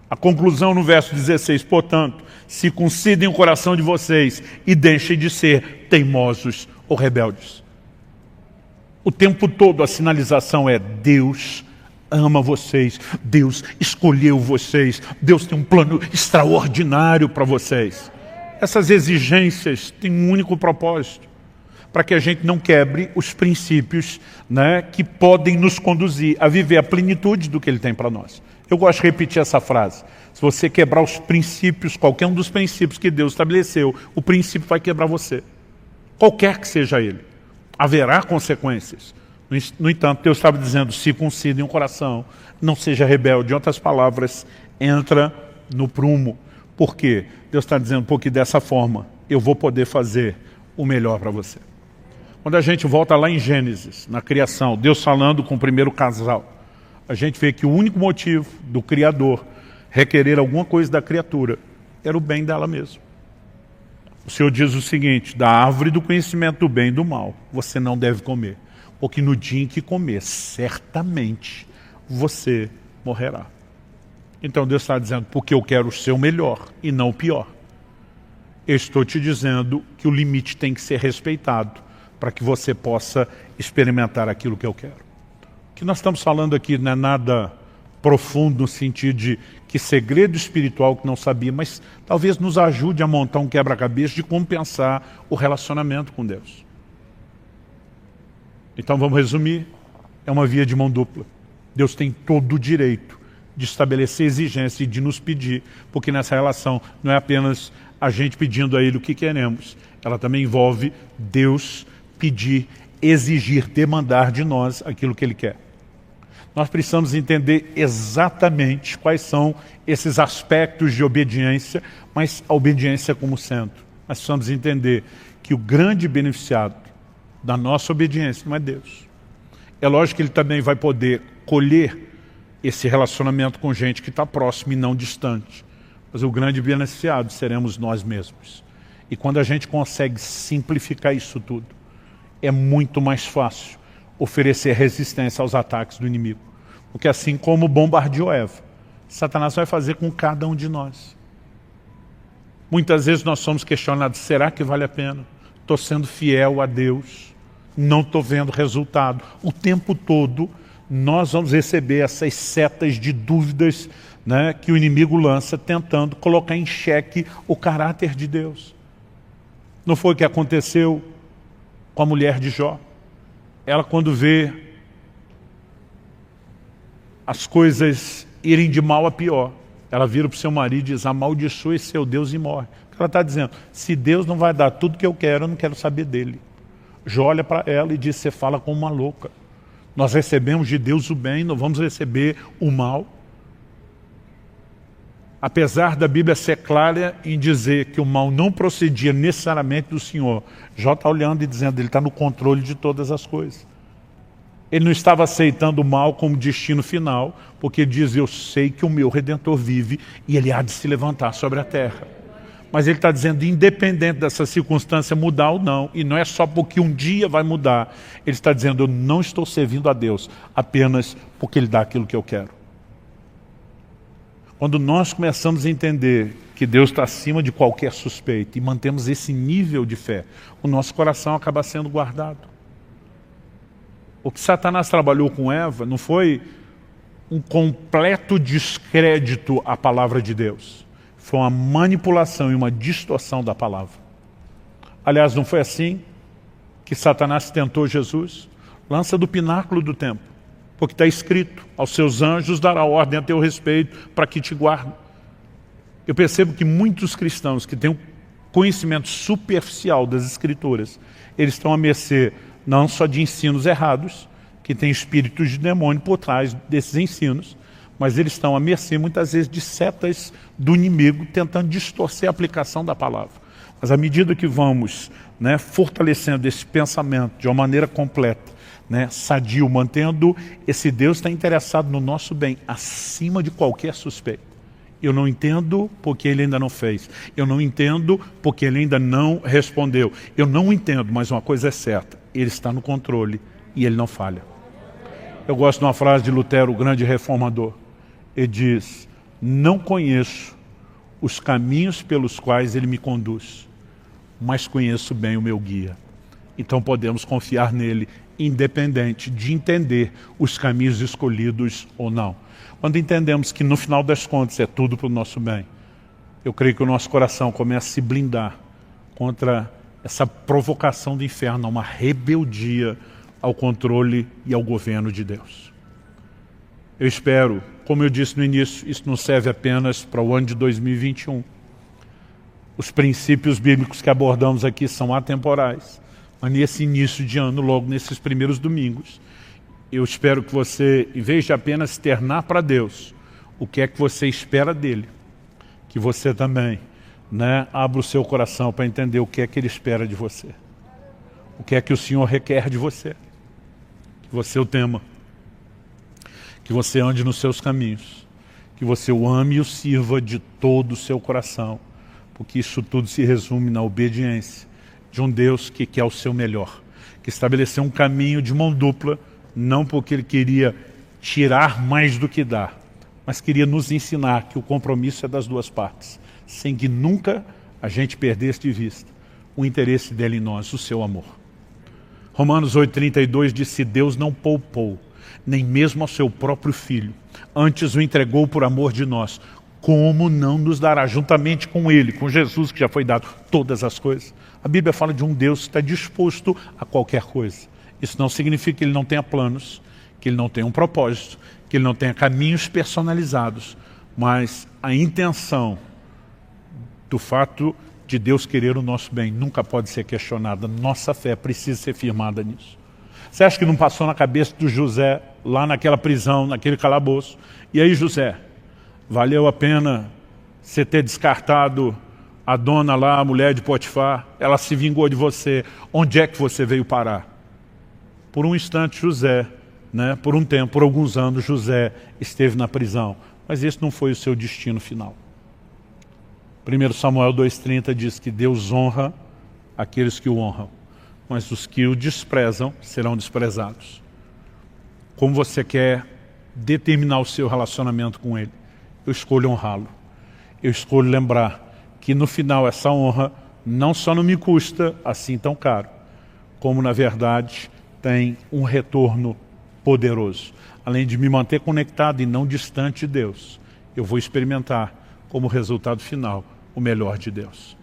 A conclusão no verso 16, portanto, circuncidem o coração de vocês e deixem de ser teimosos ou rebeldes. O tempo todo a sinalização é Deus ama vocês, Deus escolheu vocês, Deus tem um plano extraordinário para vocês. Essas exigências têm um único propósito, para que a gente não quebre os princípios, né, que podem nos conduzir a viver a plenitude do que Ele tem para nós. Eu gosto de repetir essa frase. Se você quebrar os princípios, qualquer um dos princípios que Deus estabeleceu, o princípio vai quebrar você. Qualquer que seja ele. Haverá consequências. No entanto, Deus estava dizendo, circuncidem o coração, não seja rebelde. Em outras palavras, entra no prumo. Por quê? Deus está dizendo, porque dessa forma eu vou poder fazer o melhor para você. Quando a gente volta lá em Gênesis, na criação, Deus falando com o primeiro casal, a gente vê que o único motivo do Criador requerer alguma coisa da criatura era o bem dela mesma. O Senhor diz o seguinte, da árvore do conhecimento do bem e do mal, você não deve comer, porque no dia em que comer, certamente você morrerá. Então Deus está dizendo, porque eu quero o seu melhor e não o pior. Eu estou te dizendo que o limite tem que ser respeitado para que você possa experimentar aquilo que eu quero. O que nós estamos falando aqui não é nada profundo no sentido de que segredo espiritual que não sabia, mas talvez nos ajude a montar um quebra-cabeça de como pensar o relacionamento com Deus. Então vamos resumir, é uma via de mão dupla. Deus tem todo o direito de estabelecer exigência e de nos pedir, porque nessa relação não é apenas a gente pedindo a Ele o que queremos, ela também envolve Deus pedir, exigir, demandar de nós aquilo que Ele quer. Nós precisamos entender exatamente quais são esses aspectos de obediência, mas a obediência como centro. Nós precisamos entender que o grande beneficiado da nossa obediência não é Deus. É lógico que Ele também vai poder colher esse relacionamento com gente que está próximo e não distante. Mas o grande beneficiado seremos nós mesmos. E quando a gente consegue simplificar isso tudo, é muito mais fácil oferecer resistência aos ataques do inimigo. Porque assim como bombardeou Eva, Satanás vai fazer com cada um de nós. Muitas vezes nós somos questionados, será que vale a pena? Estou sendo fiel a Deus, não estou vendo resultado. O tempo todo nós vamos receber essas setas de dúvidas, né, que o inimigo lança tentando colocar em xeque o caráter de Deus. Não foi o que aconteceu com a mulher de Jó? Ela, quando vê as coisas irem de mal a pior, ela vira para o seu marido e diz, amaldiçoe seu Deus e morre. Ela está dizendo, se Deus não vai dar tudo que eu não quero saber dele. Jó olha para ela e diz, você fala como uma louca. Nós recebemos de Deus o bem, não vamos receber o mal. Apesar da Bíblia ser clara em dizer que o mal não procedia necessariamente do Senhor, Jó está olhando e dizendo, ele está no controle de todas as coisas. Ele não estava aceitando o mal como destino final, porque ele diz, eu sei que o meu Redentor vive e ele há de se levantar sobre a terra. Mas ele está dizendo, independente dessa circunstância mudar ou não, e não é só porque um dia vai mudar, ele está dizendo, eu não estou servindo a Deus apenas porque Ele dá aquilo que eu quero. Quando nós começamos a entender que Deus está acima de qualquer suspeita e mantemos esse nível de fé, o nosso coração acaba sendo guardado. O que Satanás trabalhou com Eva não foi um completo descrédito à palavra de Deus. Foi uma manipulação e uma distorção da palavra. Aliás, não foi assim que Satanás tentou Jesus? Lança do pináculo do templo, porque está escrito, aos seus anjos dará ordem a teu respeito para que te guardem. Eu percebo que muitos cristãos que têm um conhecimento superficial das Escrituras, eles estão à mercê não só de ensinos errados, que tem espíritos de demônio por trás desses ensinos, mas eles estão à mercê muitas vezes de setas do inimigo tentando distorcer a aplicação da palavra. Mas à medida que vamos, né, fortalecendo esse pensamento de uma maneira completa, né, sadio, mantendo esse Deus está interessado no nosso bem, acima de qualquer suspeita. Eu não entendo porque Ele ainda não fez. Eu não entendo porque Ele ainda não respondeu. Eu não entendo, mas uma coisa é certa. Ele está no controle e Ele não falha. Eu gosto de uma frase de Lutero, o grande reformador. Ele diz, não conheço os caminhos pelos quais Ele me conduz, mas conheço bem o meu guia. Então podemos confiar nele, independente de entender os caminhos escolhidos ou não. Quando entendemos que no final das contas é tudo para o nosso bem, eu creio que o nosso coração começa a se blindar contra essa provocação do inferno, a uma rebeldia ao controle e ao governo de Deus. Eu espero, como eu disse no início, isso não serve apenas para o ano de 2021. Os princípios bíblicos que abordamos aqui são atemporais. Mas nesse início de ano, logo nesses primeiros domingos, eu espero que você, em vez de apenas externar para Deus o que é que você espera dele, que você também, né, abra o seu coração para entender o que é que Ele espera de você. O que é que o Senhor requer de você. Que você o tema. Que você ande nos seus caminhos. Que você o ame e o sirva de todo o seu coração. Porque isso tudo se resume na obediência de um Deus que quer o seu melhor. Que estabeleceu um caminho de mão dupla, não porque Ele queria tirar mais do que dar, mas queria nos ensinar que o compromisso é das duas partes, sem que nunca a gente perdesse de vista o interesse dele em nós, o seu amor. Romanos 8,32 diz, se Deus não poupou nem mesmo ao seu próprio Filho. Antes o entregou por amor de nós. Como não nos dará, juntamente com Ele, com Jesus que já foi dado, todas as coisas? A Bíblia fala de um Deus que está disposto a qualquer coisa. Isso não significa que Ele não tenha planos, que Ele não tenha um propósito, que Ele não tenha caminhos personalizados, mas a intenção do fato de Deus querer o nosso bem nunca pode ser questionada. Nossa fé precisa ser firmada nisso. Você acha que não passou na cabeça do José, lá naquela prisão, naquele calabouço? E aí, José, valeu a pena você ter descartado a dona lá, a mulher de Potifar? Ela se vingou de você. Onde é que você veio parar? Por um instante, José, por um tempo, por alguns anos, José esteve na prisão. Mas esse não foi o seu destino final. 1 Samuel 2,30 diz que Deus honra aqueles que o honram, mas os que o desprezam serão desprezados. Como você quer determinar o seu relacionamento com Ele? Eu escolho honrá-lo. Eu escolho lembrar que no final essa honra não só não me custa assim tão caro, como na verdade tem um retorno poderoso. Além de me manter conectado e não distante de Deus, eu vou experimentar como resultado final o melhor de Deus.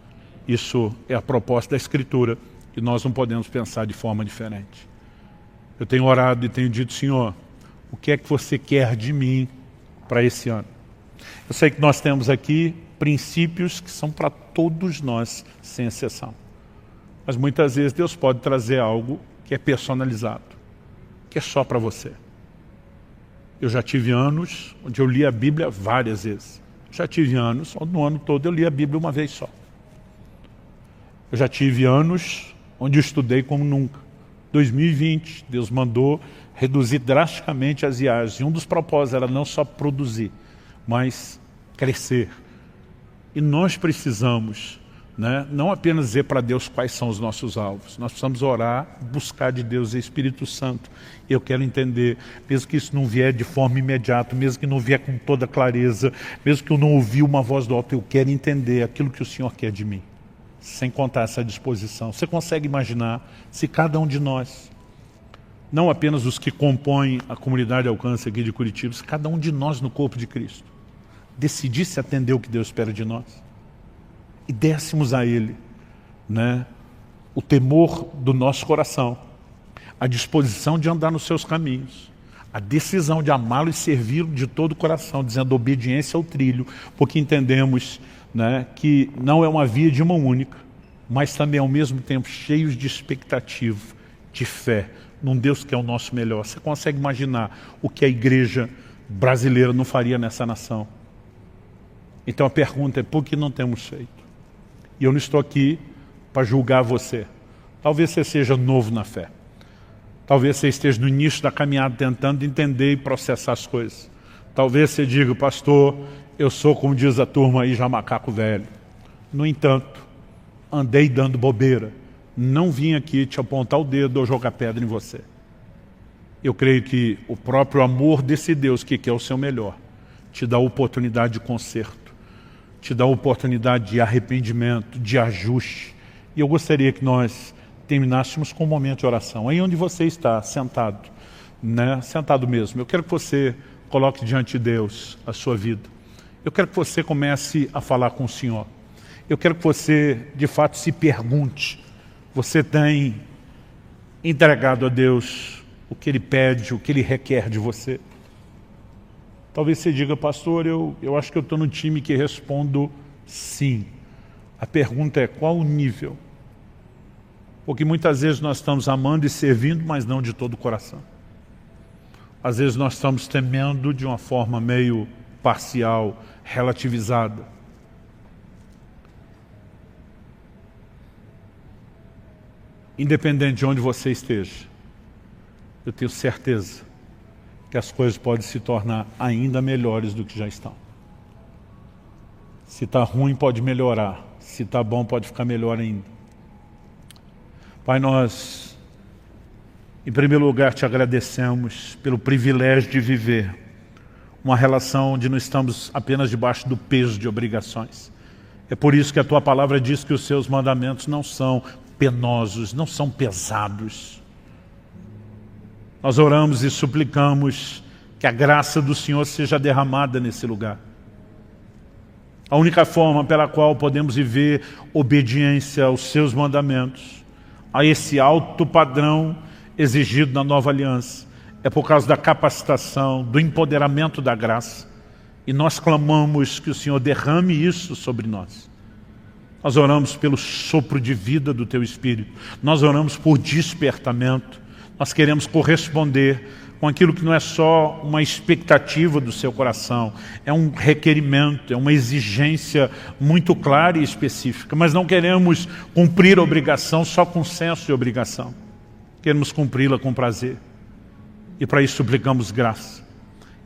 Isso é a proposta da Escritura e nós não podemos pensar de forma diferente. Eu tenho orado e tenho dito, Senhor, o que é que você quer de mim para esse ano? Eu sei que nós temos aqui princípios que são para todos nós, sem exceção. Mas muitas vezes Deus pode trazer algo que é personalizado, que é só para você. Eu já tive anos onde eu li a Bíblia várias vezes. Já tive anos onde no ano todo eu li a Bíblia uma vez só. Eu já tive anos onde eu estudei como nunca. 2020, Deus mandou reduzir drasticamente as viagens. E um dos propósitos era não só produzir, mas crescer. E nós precisamos, não apenas dizer para Deus quais são os nossos alvos. Nós precisamos orar, buscar de Deus o Espírito Santo. Eu quero entender, mesmo que isso não vier de forma imediata, mesmo que não vier com toda clareza, mesmo que eu não ouvi uma voz do alto, eu quero entender aquilo que o Senhor quer de mim. Sem contar essa disposição. Você consegue imaginar se cada um de nós, não apenas os que compõem a comunidade Alcance aqui de Curitiba, se cada um de nós no corpo de Cristo decidisse atender o que Deus espera de nós e dessemos a Ele o temor do nosso coração, a disposição de andar nos seus caminhos, a decisão de amá-lo e servi-lo de todo o coração, dizendo obediência ao trilho, porque entendemos que não é uma via de mão única, mas também ao mesmo tempo cheios de expectativa, de fé, num Deus que é o nosso melhor. Você consegue imaginar o que a igreja brasileira não faria nessa nação? Então a pergunta é, por que não temos feito? E eu não estou aqui para julgar você. Talvez você seja novo na fé. Talvez você esteja no início da caminhada tentando entender e processar as coisas. Talvez você diga, pastor, eu sou, como diz a turma aí, já macaco velho. No entanto, andei dando bobeira. Não vim aqui te apontar o dedo ou jogar pedra em você. Eu creio que o próprio amor desse Deus que quer o seu melhor te dá a oportunidade de conserto, te dá a oportunidade de arrependimento, de ajuste. E eu gostaria que nós terminássemos com um momento de oração. Aí onde você está, sentado, sentado mesmo. Eu quero que você coloque diante de Deus a sua vida. Eu quero que você comece a falar com o Senhor. Eu quero que você, de fato, se pergunte. Você tem entregado a Deus o que Ele pede, o que Ele requer de você? Talvez você diga, pastor, eu acho que eu estou no time que respondo sim. A pergunta é, qual o nível? Porque muitas vezes nós estamos amando e servindo, mas não de todo o coração. Às vezes nós estamos temendo de uma forma meio parcial, relativizada. Independente de onde você esteja, eu tenho certeza que as coisas podem se tornar ainda melhores do que já estão. Se está ruim, pode melhorar. Se está bom, pode ficar melhor ainda. Pai, nós, em primeiro lugar, te agradecemos pelo privilégio de viver uma relação onde não estamos apenas debaixo do peso de obrigações. É por isso que a tua palavra diz que os seus mandamentos não são penosos, não são pesados. Nós oramos e suplicamos que a graça do Senhor seja derramada nesse lugar. A única forma pela qual podemos viver obediência aos seus mandamentos, a esse alto padrão exigido na nova aliança, é por causa da capacitação, do empoderamento da graça. E nós clamamos que o Senhor derrame isso sobre nós. Nós oramos pelo sopro de vida do Teu Espírito. Nós oramos por despertamento. Nós queremos corresponder com aquilo que não é só uma expectativa do seu coração, é um requerimento, é uma exigência muito clara e específica, mas não queremos cumprir a obrigação só com senso de obrigação. Queremos cumpri-la com prazer. E para isso suplicamos graça.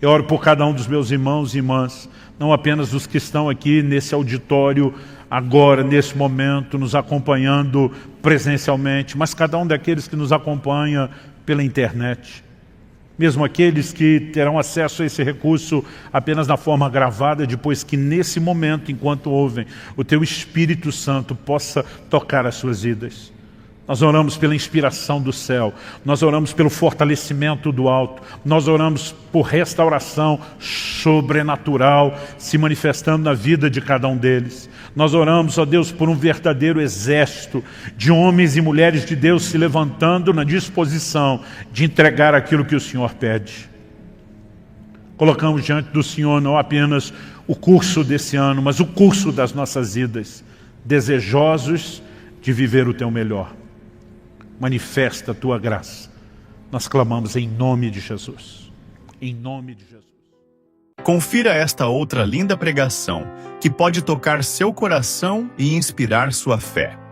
Eu oro por cada um dos meus irmãos e irmãs, não apenas os que estão aqui nesse auditório, agora, nesse momento, nos acompanhando presencialmente, mas cada um daqueles que nos acompanha pela internet. Mesmo aqueles que terão acesso a esse recurso apenas na forma gravada, depois que nesse momento, enquanto ouvem, o Teu Espírito Santo possa tocar as suas vidas. Nós oramos pela inspiração do céu, nós oramos pelo fortalecimento do alto, nós oramos por restauração sobrenatural se manifestando na vida de cada um deles. Nós oramos, ó Deus, por um verdadeiro exército de homens e mulheres de Deus se levantando na disposição de entregar aquilo que o Senhor pede. Colocamos diante do Senhor não apenas o curso desse ano, mas o curso das nossas vidas, desejosos de viver o Teu melhor. Manifesta a Tua graça. Nós clamamos em nome de Jesus. Em nome de Jesus. Confira esta outra linda pregação, que pode tocar seu coração e inspirar sua fé.